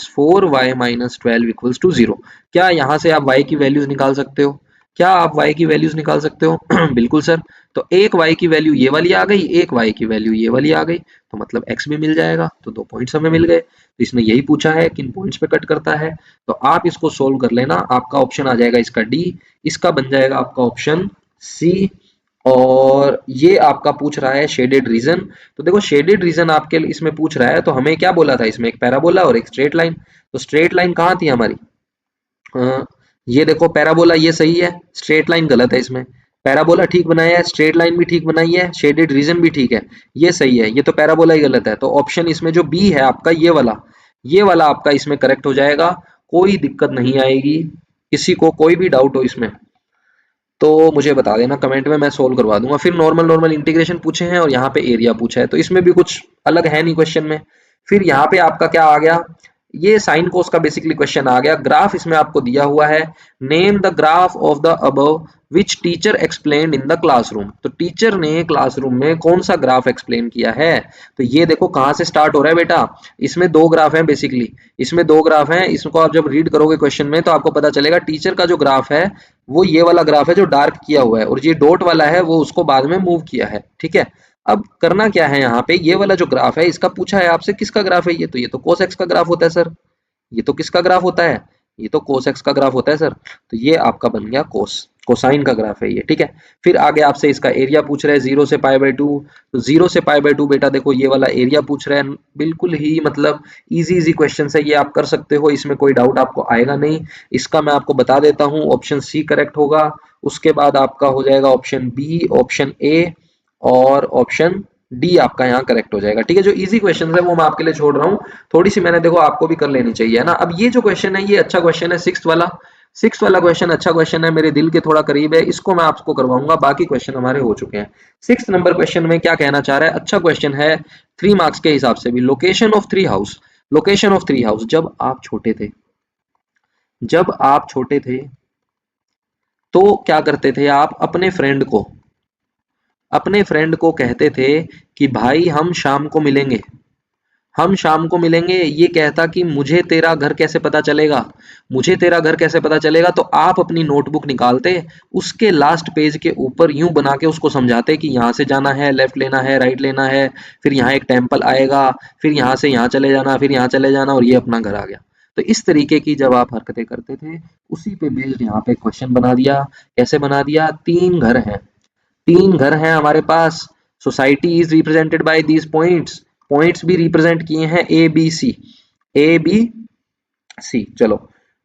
[SPEAKER 1] 4y - 12 = 0। क्या यहाँ से आप y की वैल्यूज निकाल सकते हो? क्या आप y की वैल्यूज निकाल सकते हो? बिल्कुल सर। तो एक y की वैल्यू ये वाली आ गई, एक y की वैल्यू ये वाली आ गई, तो मतलब x भी मिल जाएगा। तो 2 पॉइंट्स हमें मिल गए। तो इसने यही पूछा है किन पॉइंट्स पे कट करता है। तो आप इसको सोल्व कर लेना। आपका ऑप्शन आ जाएगा इसका डी, इसका बन जाएगा आपका ऑप्शन सी। और ये आपका पूछ रहा है शेडेड रीजन। तो देखो शेडेड रीजन आपके इसमें पूछ रहा है, तो हमें क्या बोला था? इसमें एक पैराबोला और एक स्ट्रेट लाइन। तो स्ट्रेट लाइन कहाँ थी हमारी? ये देखो पैराबोला ये सही है, स्ट्रेट लाइन गलत है इसमें। पैराबोला ठीक बनाया है, स्ट्रेट लाइन भी ठीक बनाई है, शेडेड रीजन भी ठीक है, ये सही है। ये तो पैराबोला ही गलत है। तो ऑप्शन इसमें जो बी है आपका, ये वाला आपका इसमें करेक्ट हो जाएगा। कोई दिक्कत नहीं आएगी। किसी को कोई भी डाउट हो इसमें तो मुझे बता देना कमेंट में, मैं सोल्व करवा दूंगा। फिर नॉर्मल नॉर्मल इंटीग्रेशन पूछे हैं और यहाँ पे एरिया पूछा है, तो इसमें भी कुछ अलग है नहीं क्वेश्चन में। फिर यहाँ पे आपका क्या आ गया? ये साइन कोस का बेसिकली क्वेश्चन आ गया। ग्राफ इसमें आपको दिया हुआ है, name the graph of the above which teacher explained in the classroom. तो टीचर ने क्लासरूम में कौन सा ग्राफ एक्सप्लेन किया है? तो ये देखो कहाँ से स्टार्ट हो रहा है बेटा। इसमें दो ग्राफ हैं बेसिकली, इसमें दो ग्राफ हैं। इसको आप जब रीड करोगे क्वेश्चन में तो आपको पता चलेगा टीचर का जो ग्राफ है वो ये वाला ग्राफ है जो डार्क किया हुआ है, और ये डॉट वाला है वो उसको बाद में मूव किया है। ठीक है, अब करना क्या है यहाँ पे, ये वाला जो ग्राफ है इसका पूछा है आपसे किसका ग्राफ है? ये तो कोस एक्स का ग्राफ होता है सर। ये तो किसका ग्राफ होता है? ये तो कोस एक्स का ग्राफ होता है सर। तो ये आपका बन गया कोसाइन का ग्राफ है ये। ठीक है, फिर आगे आपसे इसका एरिया पूछ रहा है 0 से π/2। तो 0 से π/2 बेटा देखो ये वाला एरिया पूछ रहा है। बिल्कुल ही मतलब इजी क्वेश्चन है ये, आप कर सकते हो, इसमें कोई डाउट आपको आएगा नहीं। इसका मैं आपको बता देता हूँ, ऑप्शन सी करेक्ट होगा। उसके बाद आपका हो जाएगा ऑप्शन बी, ऑप्शन ए और ऑप्शन डी आपका यहाँ करेक्ट हो जाएगा। ठीक है, जो इजी क्वेश्चन है वो मैं आपके लिए छोड़ रहा हूँ। थोड़ी सी मैंने देखो आपको भी कर लेनी चाहिए है ना। अब ये जो क्वेश्चन है ये अच्छा क्वेश्चन है, सिक्स वाला क्वेश्चन अच्छा क्वेश्चन है, मेरे दिल के थोड़ा करीब है, इसको मैं आपको करवाऊंगा। बाकी क्वेश्चन हमारे हो चुके हैं। 6 नंबर क्वेश्चन में क्या कहना चाह रहा है? अच्छा क्वेश्चन है, 3 मार्क्स के हिसाब से भी। Location of 3 house, location of 3 house. जब आप छोटे थे तो क्या करते थे आप? अपने फ्रेंड को कहते थे कि भाई हम शाम को मिलेंगे। ये कहता कि मुझे तेरा घर कैसे पता चलेगा? तो आप अपनी नोटबुक निकालते, उसके लास्ट पेज के ऊपर यूं बना के उसको समझाते कि यहाँ से जाना है, लेफ्ट लेना है, राइट लेना है, फिर यहाँ एक टेम्पल आएगा, फिर यहाँ से यहाँ चले जाना, फिर यहाँ चले जाना, और ये अपना घर आ गया। तो इस तरीके की जब आप हरकतें करते थे, उसी पे बेस्ड यहाँ पे क्वेश्चन बना दिया। कैसे बना दिया? 3 घर हैं हमारे पास। Society is represented by these points, points भी रिप्रेजेंट किए हैं ए बी सी। चलो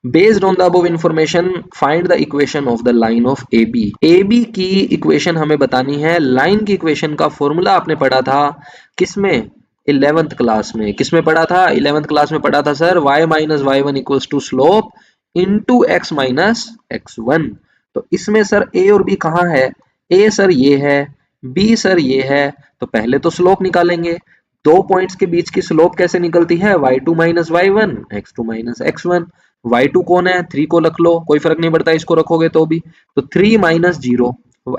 [SPEAKER 1] based on the above information find the equation of the line of A B. A B की इक्वेशन हमें बतानी है। लाइन की इक्वेशन का फॉर्मूला आपने पढ़ा था किसमें? 11th क्लास में। किसमें पढ़ा था? 11th क्लास में पढ़ा था sir, y minus y one equals to slope into x minus x one. तो इसमें सर ए और बी कहाँ है? ए सर ये है, बी सर ये है। तो पहले तो स्लोप निकालेंगे। दो पॉइंट्स के बीच की स्लोप कैसे निकलती है? y2 minus y one, x2 minus x one. y2 कौन है? 3 को रख लो, कोई फर्क नहीं पड़ता इसको रखोगे तो भी। तो 3 minus zero,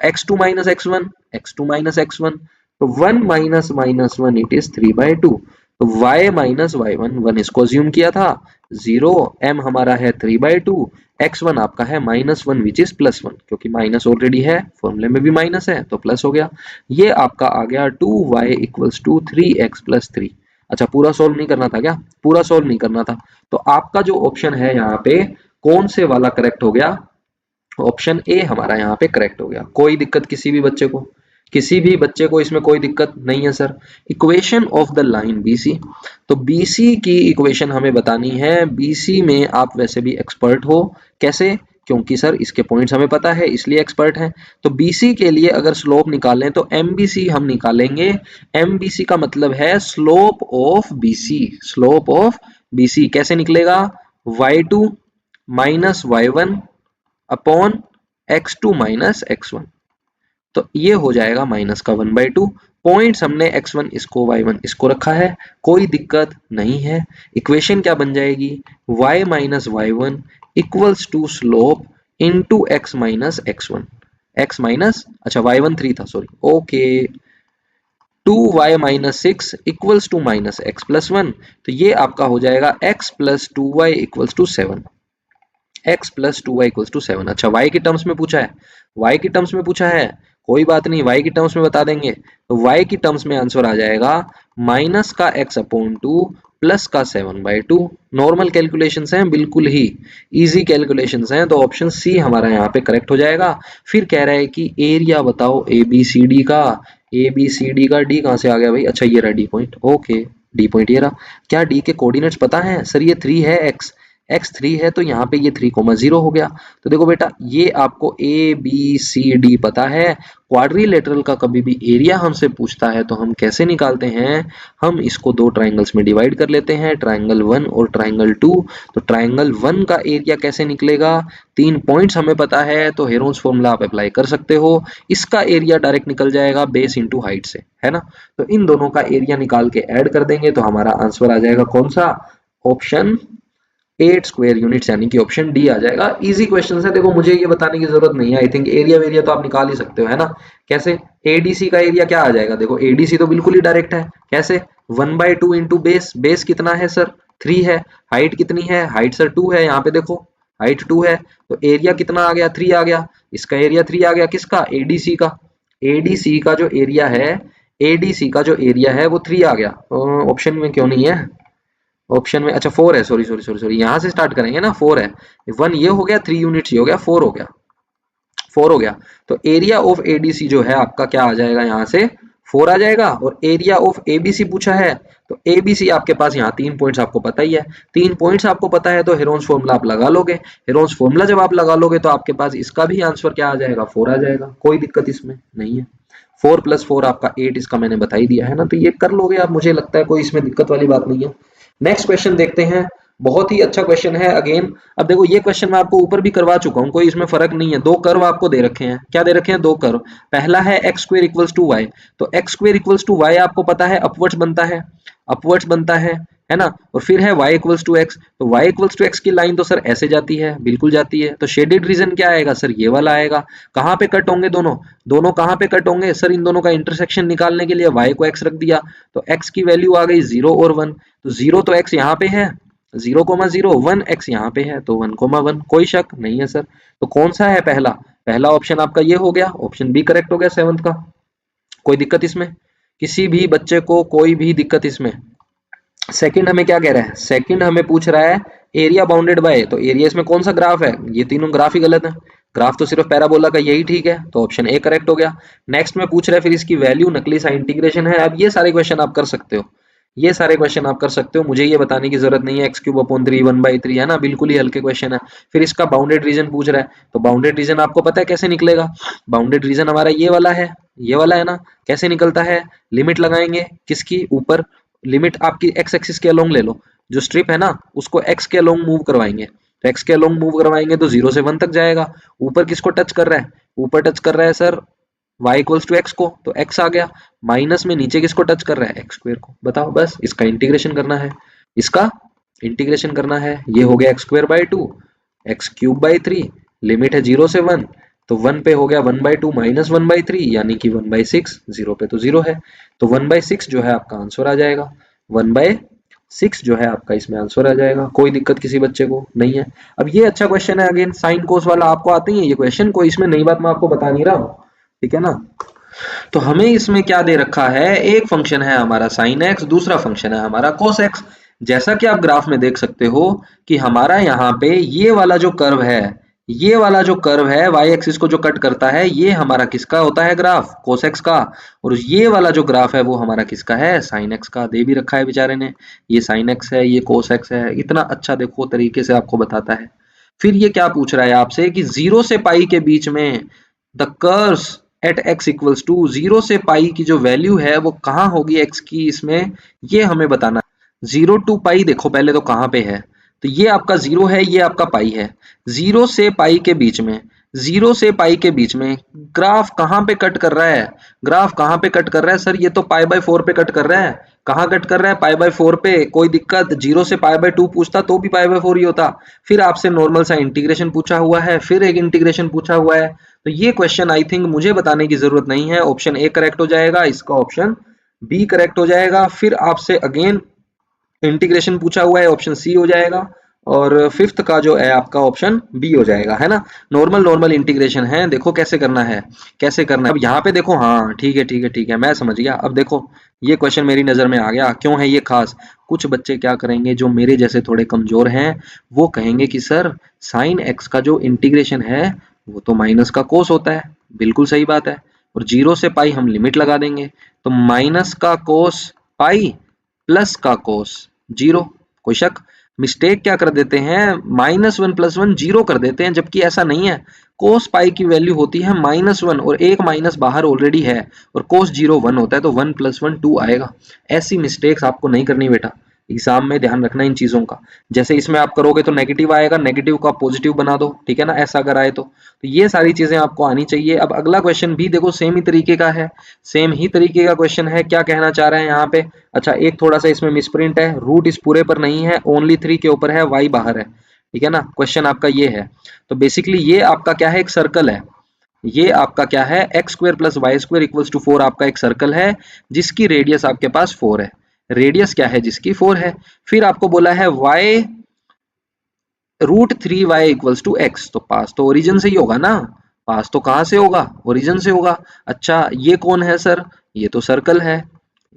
[SPEAKER 1] x2 minus x one, x2 minus x one. तो 1 minus minus one it is 3/2। तो y minus y one, one इसको अज्यूम किया था, जीरो, m हमारा है 3/2, x1 आपका है -1 विच इज +1, क्योंकि माइनस ऑलरेडी है, फॉर्मूले में भी माइनस है तो प्लस हो गया। ये आपका आ गया 2y equals to 3x plus 3। अच्छा, पूरा सोल्व नहीं करना था क्या? पूरा सोल्व नहीं करना था। तो आपका जो ऑप्शन है यहाँ पे कौन से वाला करेक्ट हो गया? ऑप्शन ए हमारा यहाँ पे करेक्ट हो गया। कोई दिक्कत किसी भी बच्चे को? किसी भी बच्चे को इसमें कोई दिक्कत नहीं है sir. Equation of the line BC, तो बीसी की इक्वेशन हमें बतानी है। बीसी में आप वैसे भी एक्सपर्ट हो। कैसे? क्योंकि सर इसके पॉइंट्स हमें पता है इसलिए एक्सपर्ट हैं। तो बीसी के लिए अगर स्लोप निकालें तो एमबीसी हम निकालेंगे। एमबीसी का मतलब है slope of BC. Slope of BC कैसे निकलेगा? y2 minus y one upon x2 minus x1। तो ये हो जाएगा माइनस का 1/2। पॉइंट्स हमने x1 इसको y1 इसको रखा है, कोई दिक्कत नहीं है। इक्वेशन क्या बन जाएगी? y minus y one equals to slope into x minus x1। x minus, अच्छा y1 3 था, sorry, okay. 2y minus six equals to minus x plus one. तो ये आपका हो जाएगा x plus 2y equals to 7। x plus 2y equals to 7। अच्छा, y के terms में पूछा है, y के टर्म्स में पूछा है, कोई बात नहीं, y के टर्म्स में बता देंगे। तो y के टर्म्स में आंसर आ जाएगा माइनस का x अपॉन 2 प्लस का 7/2। नॉर्मल कैलकुलेशंस हैं, बिल्कुल ही इजी कैलकुलेशंस हैं, तो ऑप्शन सी हमारा यहाँ पे करेक्ट हो जाएगा। फिर कह रहा है कि एरिया बताओ ए बी सी डी का। ए बी सी डी का, डी कहाँ से आ गया भाई? अच्छा, ये रहा D point, okay, D point ये रहा। क्या डी के कोऑर्डिनेट्स पता है? सर ये 3 है, x 3 है, तो यहाँ पे ये 3,0 हो गया। तो देखो बेटा, ये आपको ए बी सी डी पता है। क्वाड्रिलेटरल का कभी भी एरिया हमसे पूछता है तो हम कैसे निकालते हैं? हम इसको दो ट्राइंगल्स में डिवाइड कर लेते हैं, ट्राइंगल 1 और ट्राइंगल 2। तो ट्राइंगल 1 का एरिया कैसे निकलेगा? 3 पॉइंट्स हमें पता है, तो हेरोन्स फॉर्मूला आप अप्लाई कर सकते हो। इसका एरिया डायरेक्ट निकल जाएगा बेस इंटू हाइट से, है ना। तो इन दोनों का एरिया निकाल के ऐड कर देंगे तो हमारा आंसर आ जाएगा कौन सा? ऑप्शन 8 स्क्वायर यूनिट्स, यानी कि ऑप्शन डी आ जाएगा। इजी क्वेश्चन है, देखो मुझे ये बताने की जरूरत नहीं है। आई थिंक एरिया वेरिया तो आप निकाल ही सकते हो, है ना। कैसे? एडीसी का एरिया क्या आ जाएगा? देखो एडीसी तो बिल्कुल ही डायरेक्ट है। कैसे? 1/2 इंटू बेस। बेस कितना है सर? 3 है। हाइट कितनी है? हाइट सर 2 है, यहाँ पे देखो हाइट 2 है। तो एरिया कितना आ गया? 3 आ गया। इसका एरिया 3 आ गया, किसका? एडीसी का। एडीसी का जो एरिया है, एडीसी का जो एरिया है वो 3 आ गया। ऑप्शन में क्यों नहीं है? ऑप्शन में, अच्छा 4 है, सॉरी सॉरी सॉरी सॉरी, यहाँ से स्टार्ट करेंगे ना। 4 है, 1 ये हो गया, 3 यूनिट्स ये हो गया, 4 हो गया, 4 हो गया। तो एरिया ऑफ एडीसी जो है आपका क्या आ जाएगा? यहाँ से 4 आ जाएगा। और एरिया ऑफ एबीसी पूछा है, तो एबीसी आपके पास यहाँ 3 पॉइंट्स आपको पता ही है। 3 पॉइंट्स आपको पता है तो हेरोन्स फॉर्मूला आप लगा लोगे। हेरोन्स फॉर्मूला जब आप लगा लोगे तो आपके पास इसका भी आंसर क्या आ जाएगा? 4 आ जाएगा। कोई दिक्कत इसमें नहीं है। 4 + 4 आपका 8, इसका मैंने बता ही दिया है ना, तो ये कर लोगे आप, मुझे लगता है कोई इसमें दिक्कत वाली बात नहीं है। नेक्स्ट क्वेश्चन देखते हैं। बहुत ही अच्छा क्वेश्चन है अगेन। अब देखो ये क्वेश्चन मैं आपको ऊपर भी करवा चुका हूँ, कोई इसमें फर्क नहीं है। दो कर्व आपको दे रखे हैं। क्या दे रखे हैं? दो कर्व। पहला है x square equals to y. तो x square equals to y आपको पता है अपवर्ड्स बनता है, अपवर्ड्स बनता है ना। और फिर है y इक्वल्स टू एक्स। तो y इक्वल्स टू एक्स की लाइन तो सर ऐसे जाती है, बिल्कुल जाती है। तो शेडेड रीजन क्या आएगा सर? ये वाला आएगा। कहाँ पे कट होंगे दोनों? दोनों कहाँ पे कट होंगे सर? इन दोनों का इंटरसेक्शन निकालने के लिए y को x रख दिया, तो x की वैल्यू आ गई 0 और 1। तो 0 तो x यहाँ पे है, 0,0, 1 x यहाँ पे है, तो 1,1। कोई शक नहीं है सर। तो कौन सा है पहला? पहला ऑप्शन आपका ये हो गया, ऑप्शन बी करेक्ट हो गया 7th का। कोई दिक्कत इसमें? किसी भी बच्चे को कोई भी दिक्कत इसमें? सेकंड हमें क्या कह रहा है? सेकंड हमें पूछ रहा है एरिया बाउंडेड बाय। तो एरिया इसमें कौन सा ग्राफ है? ये तीनों ग्राफ ही गलत है। ग्राफ तो सिर्फ पैराबोला का यही ठीक है, तो ऑप्शन ए करेक्ट हो गया। नेक्स्ट में पूछ रहा है फिर इसकी वैल्यू, नकली सा इंटीग्रेशन है। अब ये सारे क्वेश्चन आप कर सकते हो, ये सारे क्वेश्चन आप कर सकते हो, मुझे ये बताने की जरूरत नहीं है एक्स क्यूब अपॉन 3 1/3 है ना, बिल्कुल ही हल्के क्वेश्चन है। फिर इसका बाउंडेड रीजन पूछ रहा है, तो बाउंडेड रीजन आपको पता है कैसे निकलेगा। बाउंडेड रीजन हमारा ये वाला है, ये वाला है ना। कैसे निकलता है, लिमिट लगाएंगे किसकी ऊपर, लिमिट आपकी एक्स एक्सिस के अलोंग ले लो, जो स्ट्रिप है ना उसको एक्स के अलोंग मूव करवाएंगे, तो एक्स के अलोंग मूव करवाएंगे तो 0 से 1 तक जाएगा। ऊपर किसको टच कर रहा है, ऊपर टच कर रहा है sir y equals to x को, तो x आ गया। माइनस में नीचे किसको टच कर रहा है, एक्स स्क्वेयर को। बताओ, बस इसका इंटीग्रेशन करना है, इसका इंटीग्रेशन करना है। ये हो गया x square by 2 x cube by 3, limit है 0 से 1, तो 1 पे हो गया 1/2 माइनस 1/3 यानी कि 1/6, 0 पे तो 0 है, तो 1/6 जो है आपका आंसर आ जाएगा। 1/6 जो है आपका इसमें आंसर आ जाएगा। कोई दिक्कत किसी बच्चे को नहीं है। अब ये अच्छा क्वेश्चन है, अगेन साइन कोस वाला आपको आते ही है ये क्वेश्चन, कोई इसमें नई बात मैं आपको बता नहीं रहा हूँ, ठीक है ना। तो हमें इसमें क्या दे रखा है, एक फंक्शन है हमारा sin x, दूसरा फंक्शन है हमारा cos x। जैसा कि आप ग्राफ में देख सकते हो कि हमारा यहाँ पे ये वाला जो कर्व है, ये वाला जो कर्व है y एक्सिस को जो कट करता है, ये हमारा किसका होता है ग्राफ, cos x का। और ये वाला जो ग्राफ है वो हमारा किसका है, sin x का। दे भी रखा है बेचारे ने, ये sin x है, ये cos x है, इतना अच्छा देखो तरीके से आपको बताता है। फिर ये क्या पूछ रहा है आपसे कि 0 से पाई के बीच में the curves at x equals to 0 से पाई की जो वैल्यू है वो कहाँ होगी x की, इसमें ये हमें बताना। 0 टू पाई देखो पहले तो कहाँ पे है, तो ये आपका 0 है, ये आपका पाई है। 0 से पाई के बीच में, 0 से पाई के बीच में ग्राफ कहाँ पे कट कर रहा है, ग्राफ कहाँ पे कट कर रहा है सर, ये तो पाई बाय 4 पे कट कर रहा है। कहाँ कट कर रहा है, पाई बाय 4 पे। कोई दिक्कत, 0 से पाई बाय 2 पूछता तो भी पाई बाय 4 ही होता। फिर आपसे नॉर्मल सा इंटीग्रेशन पूछा हुआ है, फिर एक इंटीग्रेशन पूछा हुआ है, तो ये क्वेश्चन आई थिंक मुझे बताने की जरूरत नहीं है। ऑप्शन ए करेक्ट हो जाएगा, इसका ऑप्शन बी करेक्ट हो जाएगा। फिर आपसे अगेन इंटीग्रेशन पूछा हुआ है, ऑप्शन सी हो जाएगा। और फिफ्थ का जो है आपका ऑप्शन बी हो जाएगा, है ना। नॉर्मल नॉर्मल इंटीग्रेशन है, देखो कैसे करना है, कैसे करना है। अब यहाँ पे देखो, हाँ ठीक है ठीक है ठीक है, मैं समझ गया। अब देखो ये क्वेश्चन मेरी नजर में आ गया, क्यों है ये खास। कुछ बच्चे क्या करेंगे जो मेरे जैसे थोड़े कमजोर हैं, वो कहेंगे कि सर साइन एक्स का जो इंटीग्रेशन है वो तो माइनस का कोस होता है। बिल्कुल सही बात है। और 0 से पाई हम लिमिट लगा देंगे, तो माइनस का कोस पाई प्लस का कोस 0। कोई शक, मिस्टेक क्या कर देते हैं, -1 + 1 0 कर देते हैं, जबकि ऐसा नहीं है। कोस पाई की वैल्यू होती है -1 और एक माइनस बाहर ऑलरेडी है, और कोस 0 1 होता है, तो 1 + 1 2 आएगा। ऐसी मिस्टेक्स आपको नहीं करनी बेटा, एग्जाम में ध्यान रखना इन चीजों का। जैसे इसमें आप करोगे तो नेगेटिव आएगा, नेगेटिव का पॉजिटिव बना दो, ठीक है ना, ऐसा अगर आए तो ये सारी चीजें आपको आनी चाहिए। अब अगला क्वेश्चन भी देखो सेम ही तरीके का है, सेम ही तरीके का क्वेश्चन है। क्या कहना चाह रहे हैं यहाँ पे, अच्छा एक थोड़ा सा इसमें मिसप्रिंट है, रूट इस पूरे पर नहीं है, ओनली 3 के ऊपर है, y बाहर है, ठीक है ना। क्वेश्चन आपका ये है, तो बेसिकली ये आपका क्या है, एक सर्कल है। ये आपका क्या है, x square plus y square equals to 4 आपका एक सर्कल है, जिसकी रेडियस आपके पास 4 है। रेडियस क्या है जिसकी, 4 है। फिर आपको बोला है y √3y equals to x, तो पास तो ओरिजिन से ही होगा ना, पास तो कहाँ से होगा, ओरिजिन से होगा। अच्छा ये कौन है सर, ये तो सर्कल है,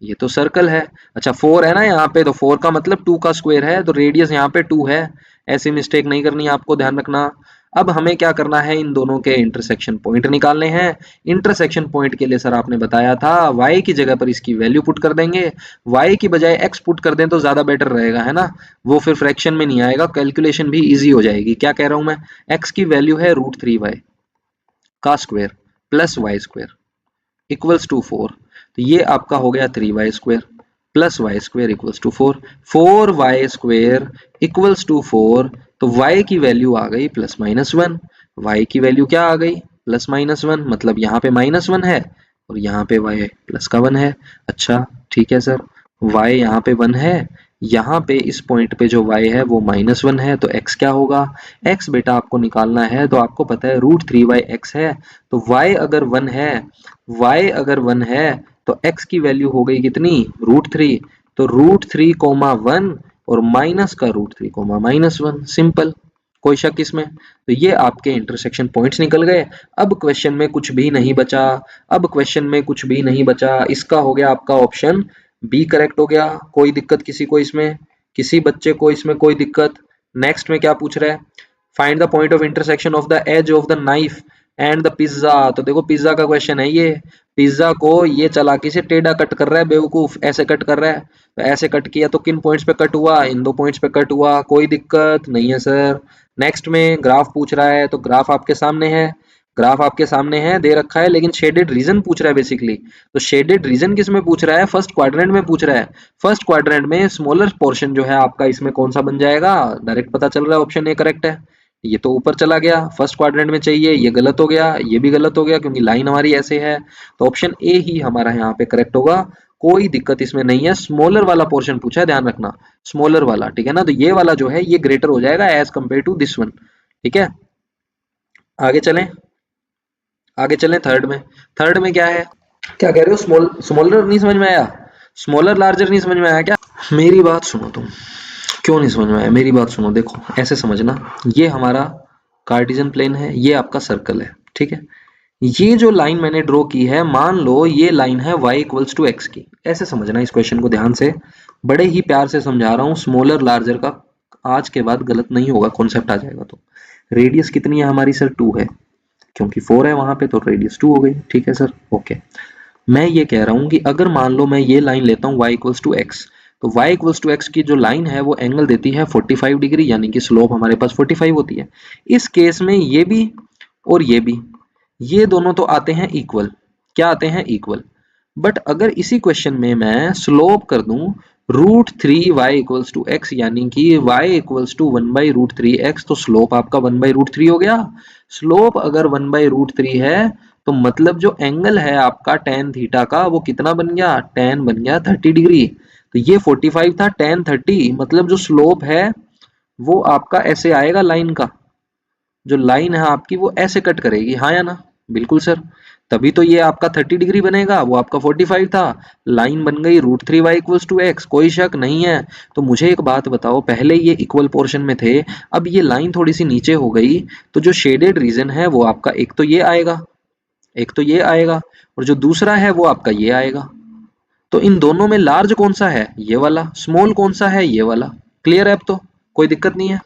[SPEAKER 1] ये तो सर्कल है। अच्छा 4 है ना यहाँ पे, तो 4 का मतलब 2 का स्क्वायर है, तो रेडियस यहाँ पे 2 है। ऐसी मिस्टेक नहीं करनी, आपको ध्यान रखना। अब हमें क्या करना है, इन दोनों के इंटरसेक्शन पॉइंट निकालने हैं। इंटरसेक्शन पॉइंट के लिए सर आपने बताया था y की जगह पर इसकी वैल्यू पुट कर देंगे, y की बजाय x पुट कर दें तो ज्यादा बेटर रहेगा, है ना। वो फिर फ्रैक्शन में नहीं आएगा, कैलकुलेशन भी इजी हो जाएगी। क्या कह रहा हूं मैं, x की वैल्यू है √3y का square plus y square equals to 4, तो ये आपका हो गया 3y square plus y square equals to 4। 4y square equals to 4, तो y की वैल्यू आ गई +-1, y की वैल्यू क्या आ गई, +-1, मतलब यहाँ पे -1 है और यहाँ पे y प्लस का 1 है। अच्छा ठीक है सर, y यहाँ पे 1 है, यहाँ पे इस पॉइंट पे जो y है वो -1 है, तो x क्या होगा, x बेटा आपको निकालना है, तो आपको पता है √3y x है, तो y अगर 1 है, y अगर 1 है तो x की वैल्यू हो गई कितनी, √3, तो √3, 1 और माइनस का √3, -1, सिंपल। कोई शक इसमें, तो ये आपके इंटरसेक्शन पॉइंट्स निकल गए। अब क्वेश्चन में कुछ भी नहीं बचा, अब क्वेश्चन में कुछ भी नहीं बचा, इसका हो गया आपका ऑप्शन बी करेक्ट हो गया। कोई दिक्कत किसी को इसमें, किसी बच्चे को इसमें कोई दिक्कत। नेक्स्ट में क्या पूछ रहा है, find the point of intersection of the edge of the knife and the pizza, तो देखो पिज्जा का क्वेश्चन है ये। पिज्जा को ये चालाकी से टेढ़ा कट कर रहा है बेवकूफ, ऐसे कट कर रहा है। तो ऐसे कट किया तो किन पॉइंट्स पे कट हुआ, इन 2 पॉइंट्स पे कट हुआ, कोई दिक्कत नहीं है सर। नेक्स्ट में ग्राफ पूछ रहा है, तो ग्राफ आपके सामने है, ग्राफ आपके सामने है, दे रखा है, लेकिन शेडेड रीजन पूछ रहा है बेसिकली। तो शेडेड रीजन किस में पूछ रहा है, फर्स्ट क्वाड्रेंट में पूछ रहा है। फर्स्ट क्वाड्रेंट में स्मॉलर पोर्शन जो है आपका इसमें कौन सा बन जाएगा, डायरेक्ट पता चल रहा है, ऑप्शन ए करेक्ट है। ये तो ऊपर चला गया, फर्स्ट क्वाड्रेंट में चाहिए, ये गलत हो गया, ये भी गलत हो गया क्योंकि लाइन हमारी ऐसे है। तो ऑप्शन ए ही हमारा यहाँ पे करेक्ट होगा, कोई दिक्कत इसमें नहीं है। स्मॉलर वाला पोर्शन पूछा है, ध्यान रखना, स्मॉलर वाला, ठीक है ना। तो ये वाला जो है ये ग्रेटर हो जाएगा as compare to this one, ठीक है। आगे चलें, आगे चलें थर्ड में। थर्ड में क्या है, क्या कह रहे हो, स्मॉलर नहीं समझ में आया, स्मॉलर लार्जर नहीं समझ में आया क्या? मेरी बात सुनो तुम, क्यों नहीं समझ में आया, मेरी बात सुनो, देखो ऐसे समझना, ये हमारा कार्टेशियन प्लेन है, ये आपका सर्कल है, ठीक है। ये जो लाइन मैंने ड्रॉ की है, मान लो ये लाइन है y इक्वल्स टू एक्स की, ऐसे समझना इस क्वेश्चन को ध्यान से, बड़े ही प्यार से समझा रहा हूँ, स्मॉलर लार्जर का आज के बाद गलत नहीं होगा, कॉन्सेप्ट आ जाएगा। तो रेडियस कितनी है हमारी सर, 2 है, क्योंकि 4 है वहां पे तो रेडियस 2 हो गई, ठीक है सर, ओके। मैं ये कह रहा हूँ कि अगर मान लो मैं ये लाइन लेता हूँ y इक्वल्स टू एक्स, तो y इक्वल्स टू एक्स की जो लाइन है वो एंगल देती है 45 डिग्री, यानी कि स्लोप हमारे पास 45 होती है। इस केस में ये भी और ये भी, ये दोनों तो आते हैं इक्वल, क्या आते हैं, इक्वल। बट अगर इसी क्वेश्चन में मैं स्लोप कर दूं √3y इक्वल्स टू एक्स, यानी कि y इक्वल्स टू 1/√3x, तो स्लोप आपका 1/√3 हो गया। स्लोप अगर 1/√3 है तो मतलब जो एंगल है आपका tan थीटा का वो कितना बन गया, tan बन गया 30 डिग्री। तो ये 45 था, tan 30, मतलब जो स्लोप है वो आपका ऐसे आएगा, लाइन का जो लाइन है आपकी वो ऐसे कट करेगी, हाँ या ना, बिल्कुल सर। तभी तो ये आपका 30 डिग्री बनेगा, वो आपका 45 था, लाइन बन गई √3y इक्वल्स टू एक्स, कोई शक नहीं है। तो मुझे एक बात बताओ, पहले ये इक्वल पोर्शन में थे, अब ये लाइन थोड़ी सी नीचे हो गई, तो जो शेडेड रीजन है वो आपका एक तो ये आएगा, एक तो ये आएगा, और जो दूसरा है वो आपका ये आएगा। तो इन दोनों में लार्ज कौन सा है, ये वाला, स्मॉल कौन सा है, ये वाला। क्लियर है अब तो, कोई दिक्कत नहीं है,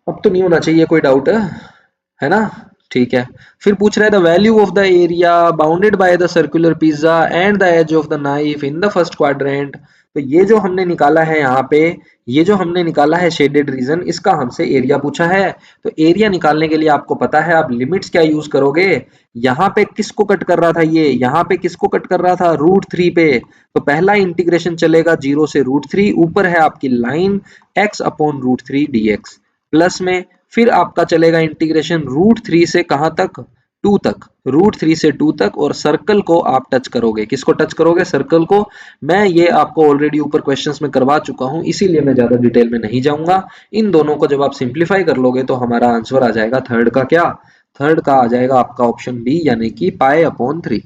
[SPEAKER 1] अब तो नहीं होना चाहिए कोई डाउट है ना, ठीक है। फिर पूछ रहा है the value of the area bounded by the circular pizza and the edge of the knife in the first quadrant. तो ये जो हमने निकाला है यहाँ पे, ये जो हमने निकाला है शेडेड रीजन, इसका हमसे एरिया पूछा है। तो एरिया निकालने के लिए आपको पता है आप लिमिट्स क्या यूज करोगे, यहाँ पे किसको कट कर रहा था, ये यहाँ पे किसको कट कर रहा था, √3 पे। तो पहला इंटीग्रेशन चलेगा 0 से √3, ऊपर है आपकी लाइन x/√3 dx, प्लस में फिर आपका चलेगा इंटीग्रेशन √3 से कहां तक, 2 तक, √3 से 2 तक, और सर्कल को आप टच करोगे, किसको टच करोगे, सर्कल को। मैं ये आपको ऑलरेडी ऊपर क्वेश्चंस में करवा चुका हूं, इसीलिए मैं ज्यादा डिटेल में नहीं जाऊंगा। इन दोनों को जब आप सिंप्लीफाई कर लोगे तो हमारा आंसर आ जाएगा थर्ड का, क्या, थर्ड का आ जाएगा आपका ऑप्शन बी, यानी कि π/3।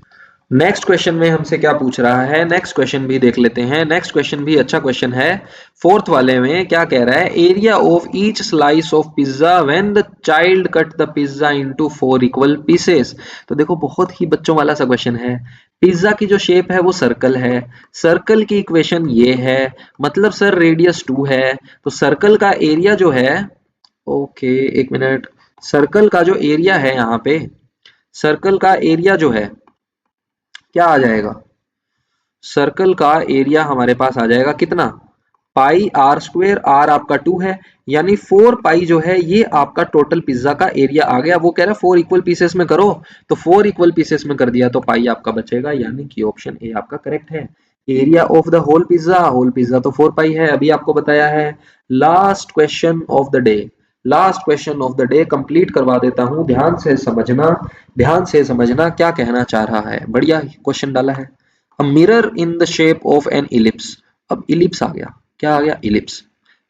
[SPEAKER 1] नेक्स्ट क्वेश्चन में हमसे क्या पूछ रहा है, नेक्स्ट क्वेश्चन भी देख लेते हैं। नेक्स्ट क्वेश्चन भी अच्छा क्वेश्चन है। फोर्थ वाले में क्या कह रहा है, area of each slice of pizza when the child cut the pizza into 4 equal pieces. तो देखो बहुत ही बच्चों वाला सा क्वेश्चन है। पिज्जा की जो शेप है वो सर्कल है, सर्कल की इक्वेशन ये है, मतलब सर रेडियस 2 है, तो सर्कल का एरिया जो है, ओके एक मिनट, सर्कल का जो एरिया है यहाँ पे, सर्कल का एरिया जो है क्या आ जाएगा, सर्कल का एरिया हमारे पास आ जाएगा कितना, πr², r आपका 2 है, यानी 4 जो है ये आपका टोटल पिज्जा का एरिया आ गया। वो कह रहा है 4 इक्वल पीसेस में करो, तो 4 इक्वल पीसेस में कर दिया तो पाई आपका बचेगा, यानी कि ऑप्शन ए आपका करेक्ट है। Area of the whole pizza तो 4 है, अभी आपको बताया है। Last question of the day, last question of the day complete करवा देता हूं, ध्यान से समझना, ध्यान से समझना क्या कहना चाह रहा है। बढ़िया क्वेश्चन डाला है। A mirror in the shape of an ellipse। अब इलिप्स आ गया, क्या आ गया, इलिप्स।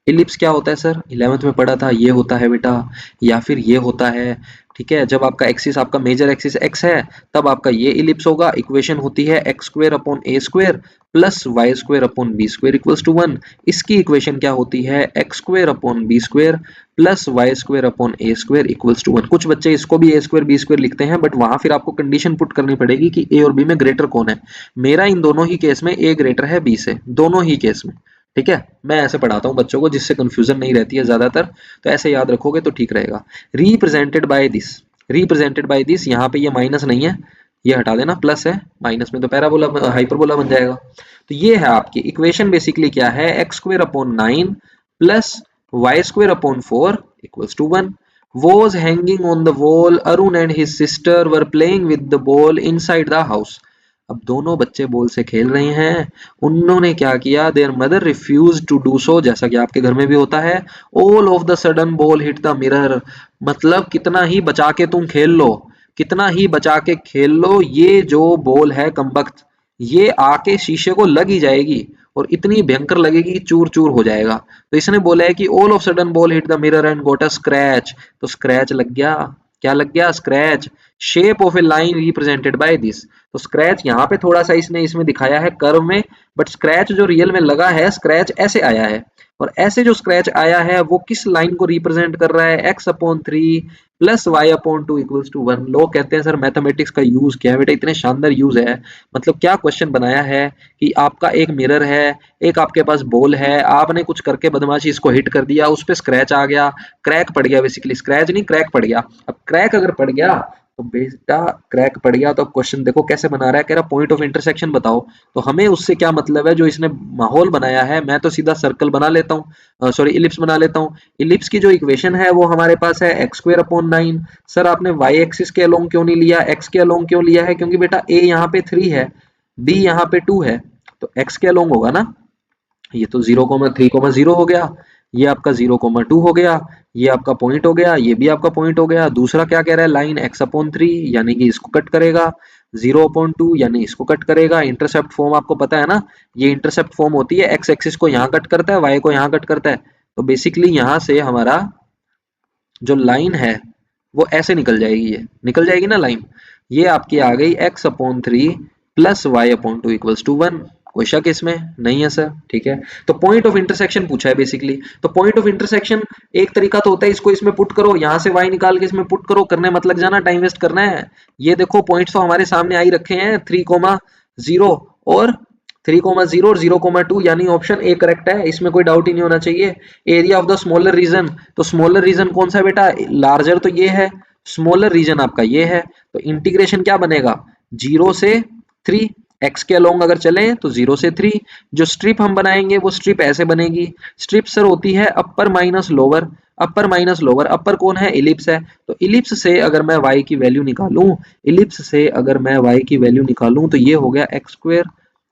[SPEAKER 1] इलिप्स क्या होता है सर, 11th में पढ़ा था, ये होता है बेटा, या फिर ये होता है, ठीक है। जब आपका एक्सिस, आपका मेजर एक्सिस x है, तब आपका ये इलिप्स होगा। इक्वेशन होती है x² / a² plus y² / b² equals to 1। इसकी इक्वेशन क्या होती है, x² / b² plus y² / a² equals to 1। कुछ बच्चे इसको भी a² b² लिखते हैं, बट वहां फिर आपको कंडीशन पुट करनी पड़ेगी कि a और b में ग्रेटर कौन है। मेरा इन दोनों ही केस में a ग्रेटर है b से, दोनों ही केस में, ठीक है। मैं ऐसे पढ़ाता हूँ बच्चों को जिससे कंफ्यूजन नहीं रहती है ज्यादातर, तो ऐसे याद रखोगे तो ठीक रहेगा। Represented by this, represented by this, यहाँ पे ये माइनस नहीं है, ये हटा देना, प्लस है, माइनस में तो पैराबोला हाइपरबोला बन जाएगा। तो ये है आपकी इक्वेशन बेसिकली क्या है, x square upon 9 plus y square upon 4 equals to 1। Was hanging on the wall, Arun and his sister were playing with the ball inside the house. अब दोनों बच्चे बॉल से खेल रहे हैं, उन्होंने क्या किया, their mother refuse to do so, जैसा कि आपके घर में भी होता है। All of the sudden ball hit the mirror, मतलब कितना ही बचा के तुम खेल लो, कितना ही बचा के खेल लो, ये जो बॉल है कमबख्त, ये आके शीशे को लग ही जाएगी और इतनी भयंकर लगेगी कि चूर चूर हो जाएगा। तो इसने बोला है कि all of sudden ball hit the mirror and got a scratch, तो स्क्रैच लग गया। क्या लग गया, scratch. Shape of a line represented by this, तो स्क्रैच यहाँ पे थोड़ा सा इसने इसमें दिखाया है कर्व में, बट स्क्रैच जो रियल में लगा है, स्क्रैच ऐसे आया है। और ऐसे जो स्क्रैच आया है वो किस लाइन को रिप्रेजेंट कर रहा है, x upon 3 plus y upon 2 equals to 1। लोग कहते हैं सर मैथमेटिक्स का यूज क्या है, बेटा इतने शानदार यूज है। मतलब क्या क्वेश्चन बनाया है कि आपका एक मिरर है, एक आपके पास बॉल है, आपने कुछ करके बदमाशी इसको हिट कर दिया, उस पर स्क्रैच आ गया, क्रैक पड़ गया, बेसिकली स्क्रैच नहीं क्रैक पड़ गया। अब क्रैक अगर पड़ गया तो बेटा क्रैक पड़ गया, तो अब क्वेश्चन देखो कैसे बना रहा है, कह रहा पॉइंट ऑफ इंटरसेक्शन बताओ। तो हमें उससे क्या मतलब है, जो इसने माहौल बनाया है, मैं तो सीधा सर्कल बना लेता हूँ, सॉरी इलिप्स बना लेता हूँ। इलिप्स की जो इक्वेशन है वो हमारे पास है एक्स स्क्वायर अपॉन 9। सर आपने वाई एक्सिस के अलोंग क्यों नहीं लिया, एक्स के अलोंग क्यों लिया है, क्योंकि बेटा ए यहाँ पे 3 है, बी यहाँ पे 2 है, तो एक्स के अलोंग होगा ना। ये तो 0,3,0 हो गया, ये आपका 0,2 हो गया, ये आपका पॉइंट हो गया, ये भी आपका पॉइंट हो गया। दूसरा क्या कह रहा है, लाइन x अपॉन 3 यानी कि इसको कट करेगा, 0,2 यानी इसको कट करेगा। इंटरसेप्ट फॉर्म आपको पता है ना, ये इंटरसेप्ट फॉर्म होती है, x एक्सिस को यहाँ कट करता है, y को यहाँ कट करता है। तो बेसिकली यहाँ से हमारा जो लाइन है वो ऐसे निकल जाएगी, ये निकल जाएगी ना लाइन, ये आपकी आ गई x upon 3 plus y upon 2 equals to 1। कोई शक इसमें नहीं है सर, ठीक है। तो पॉइंट ऑफ इंटरसेक्शन पूछा है बेसिकली, तो पॉइंट ऑफ इंटरसेक्शन एक तरीका तो होता है इसको इसमें पुट करो, यहाँ से y निकाल के इसमें पुट करो, करने मत लग जाना, टाइम वेस्ट करना है। ये देखो पॉइंट्स तो हमारे सामने आ ही रखे हैं, 3,0 और 3,0 और 0,2, यानी ऑप्शन ए करेक्ट है, इसमें कोई डाउट ही नहीं होना चाहिए। Area of the smaller region, तो स्मॉलर रीजन कौन सा है बेटा, लार्जर तो ये है, स्मॉलर रीजन आपका ये है। तो इंटीग्रेशन क्या बनेगा, 0 से 3, एक्स के अलोंग अगर चले तो 0 से 3। जो स्ट्रिप हम बनाएंगे वो स्ट्रिप ऐसे बनेगी, स्ट्रिप सर होती है upper minus lower, upper minus lower, upper कौन है, इलिप्स है। तो इलिप्स से अगर मैं y की वैल्यू निकालूं, इलिप्स से अगर मैं y की वैल्यू निकालूं तो ये हो गया एक्स स्क्वायर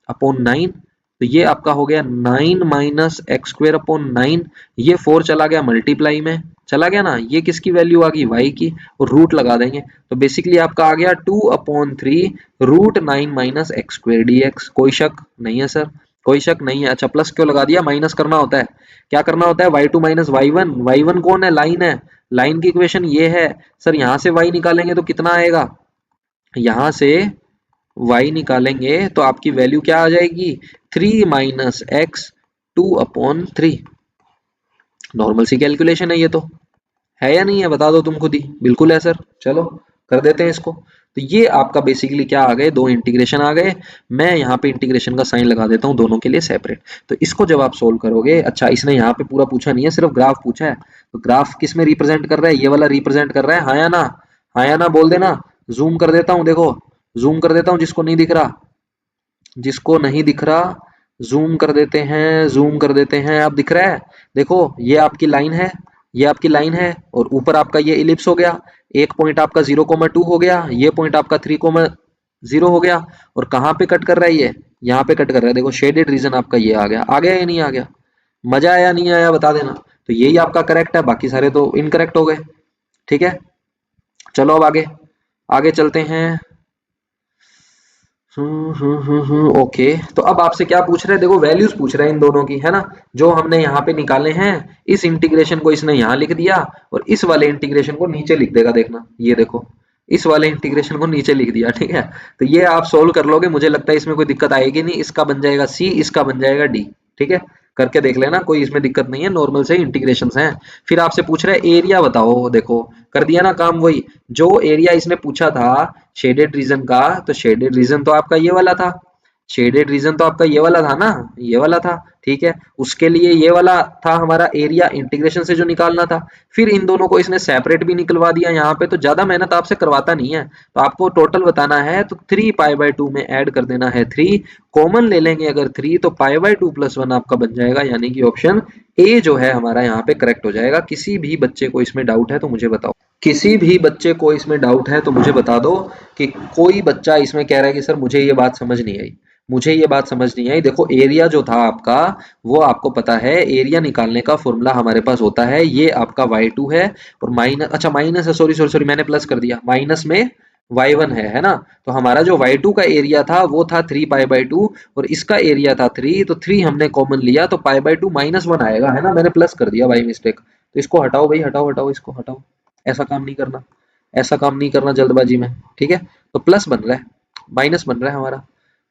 [SPEAKER 1] अपॉन 9, तो ये आपका हो गया 9 माइनस एक्स स्क्वायर अपॉन 9, ये 4 चला गया मल्टीप्लाई में, चला गया ना, ये किसकी वैल्यू आ गई, y की, और रूट लगा देंगे। तो बेसिकली आपका आ गया 2 upon 3 root 9 minus x square d x. कोई शक नहीं है सर, कोई शक नहीं है। अच्छा प्लस क्यों लगा दिया, माइनस करना होता है, क्या करना होता है, y2 माइनस y1, y1 कौन है, लाइन है, लाइन की इक्वेशन ये है। सर यहाँ से y निकालेंगे तो कितना आएगा, यहाँ से y निकालेंगे तो आपकी वैल्यू क्या आ जाएगी, 3 माइनस एक्स 2 अपॉन 3। नॉर्मल सी कैलकुलेशन है ये तो, है या नहीं है, बता दो तुम खुद ही। बिल्कुल है सर, चलो कर देते हैं इसको। तो ये आपका बेसिकली क्या आ गए, दो इंटीग्रेशन आ गए। मैं यहाँ पे इंटीग्रेशन का साइन लगा देता हूँ दोनों के लिए सेपरेट। तो इसको जब आप सोल्व करोगे, अच्छा इसने यहाँ पे पूरा पूछा नहीं है, सिर्फ ग्राफ पूछा है, तो ग्राफ किस में रिप्रेजेंट कर रहा है, ये वाला रिप्रेजेंट कर रहा है, हाँ या ना, हाँ या ना बोल देना। जूम कर देता हूँ, देखो जूम कर देता हूँ, जिसको नहीं दिख रहा, जिसको नहीं दिख रहा जूम कर देते हैं, जूम कर देते हैं। अब दिख रहा है, देखो ये आपकी लाइन है, ये आपकी लाइन है, और ऊपर आपका ये इलिप्स हो गया। एक पॉइंट आपका 0,2 हो गया, ये पॉइंट आपका 3,0 हो गया, और कहाँ पे कट कर रहा है, ये यहाँ पे कट कर रहा है। देखो शेडेड रीजन आपका ये आ गया या नहीं आ गया, मजा आया नहीं आया बता देना। तो यही आपका करेक्ट है, बाकी सारे तो इनकरेक्ट हो गए, ठीक है। चलो अब आगे आगे चलते हैं। ओके, तो अब आपसे क्या पूछ रहे हैं, देखो वैल्यूज पूछ रहे हैं इन दोनों की, है ना, जो हमने यहाँ पे निकाले हैं। इस इंटीग्रेशन को इसने यहाँ लिख दिया, और इस वाले इंटीग्रेशन को नीचे लिख देगा, देखना ये देखो, इस वाले इंटीग्रेशन को नीचे लिख दिया, ठीक है। तो ये आप सोल्व कर लोगे, मुझे लगता है इसमें कोई दिक्कत आएगी नहीं। इसका बन जाएगा सी, इसका बन जाएगा डी, ठीक है। करके देख लेना, कोई इसमें दिक्कत नहीं है, नॉर्मल से इंटीग्रेशंस हैं। फिर आपसे पूछ रहे हैं एरिया बताओ, देखो कर दिया ना काम, वही जो एरिया इसने पूछा था शेडेड रीजन का, तो शेडेड रीजन तो आपका ये वाला था, शेडेड रीजन तो आपका ये वाला था ना, ये वाला था, ठीक है। उसके लिए ये वाला था हमारा एरिया इंटीग्रेशन से जो निकालना था। फिर इन दोनों को इसने सेपरेट भी निकलवा दिया यहाँ पे, तो ज्यादा मेहनत आपसे करवाता नहीं है। तो आपको टोटल बताना है तो 3 पाई बाय 2 में ऐड कर देना है 3, कॉमन ले लेंगे अगर 3 तो पाई बाय 2 + 1 आपका बन जाएगा, यानी कि ऑप्शन ए जो है हमारा यहाँ पे करेक्ट हो जाएगा। किसी भी बच्चे को इसमें डाउट है तो मुझे बताओ, किसी भी बच्चे को इसमें डाउट है तो मुझे बता दो कि कोई बच्चा इसमें कह रहा है कि सर मुझे ये बात समझ नहीं आई, मुझे ये बात समझ नहीं आई। देखो एरिया जो था आपका, वो आपको पता है एरिया निकालने का फॉर्मूला हमारे पास होता है, ये आपका y2 है और माइनस, अच्छा माइनस है, सॉरी सॉरी सॉरी मैंने प्लस कर दिया, माइनस में y1 है ना। तो हमारा जो y2 का एरिया था वो था 3 पाई बाय 2 और इसका एरिया था 3, तो 3 हमने कॉमन लिया तो पाई बाय 2 -1 आएगा, है ना। मैंने प्लस कर दिया बाई मिस्टेक, तो इसको हटाओ भाई, हटाओ हटाओ, इसको हटाओ। ऐसा काम नहीं करना, ऐसा काम नहीं करना जल्दबाजी में, ठीक है। तो प्लस बन रहा है, माइनस बन रहा है हमारा,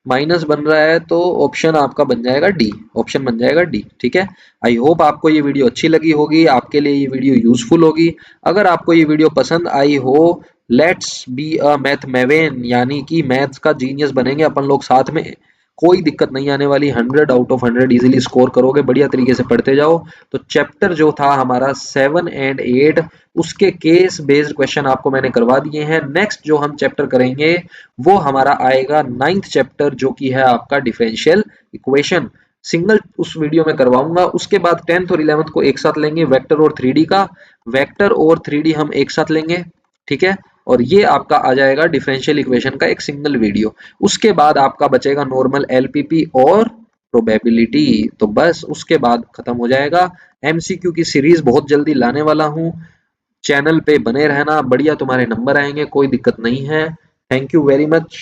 [SPEAKER 1] माइनस बन रहा है तो ऑप्शन आपका बन जाएगा डी, ऑप्शन बन जाएगा डी, ठीक है। आई होप आपको ये वीडियो अच्छी लगी होगी, आपके लिए ये वीडियो यूजफुल होगी। अगर आपको ये वीडियो पसंद आई हो, लेट्स बी अ मैथ मैवेन, यानी कि मैथ्स का जीनियस बनेंगे अपन लोग साथ में, कोई दिक्कत नहीं आने वाली, 100 आउट ऑफ 100 इजीली स्कोर करोगे, बढ़िया तरीके से पढ़ते जाओ। तो चैप्टर जो था हमारा 7 एंड 8, उसके केस बेस्ड क्वेश्चन आपको मैंने करवा दिए हैं। नेक्स्ट जो हम चैप्टर करेंगे वो हमारा आएगा 9th चैप्टर, जो कि है आपका डिफरेंशियल इक्वेशन, सिंगल उस वीडियो में करवाऊंगा। उसके बाद 10th और 11th को एक साथ लेंगे, वेक्टर और 3D का, वेक्टर और 3D हम एक साथ लेंगे, ठीक है। और ये आपका आ जाएगा डिफरेंशियल इक्वेशन का एक सिंगल वीडियो। उसके बाद आपका बचेगा नॉर्मल एलपीपी और प्रोबेबिलिटी, तो बस उसके बाद खत्म हो जाएगा। एमसीक्यू की सीरीज बहुत जल्दी लाने वाला हूँ, चैनल पे बने रहना, बढ़िया तुम्हारे नंबर आएंगे, कोई दिक्कत नहीं है। Thank you very much.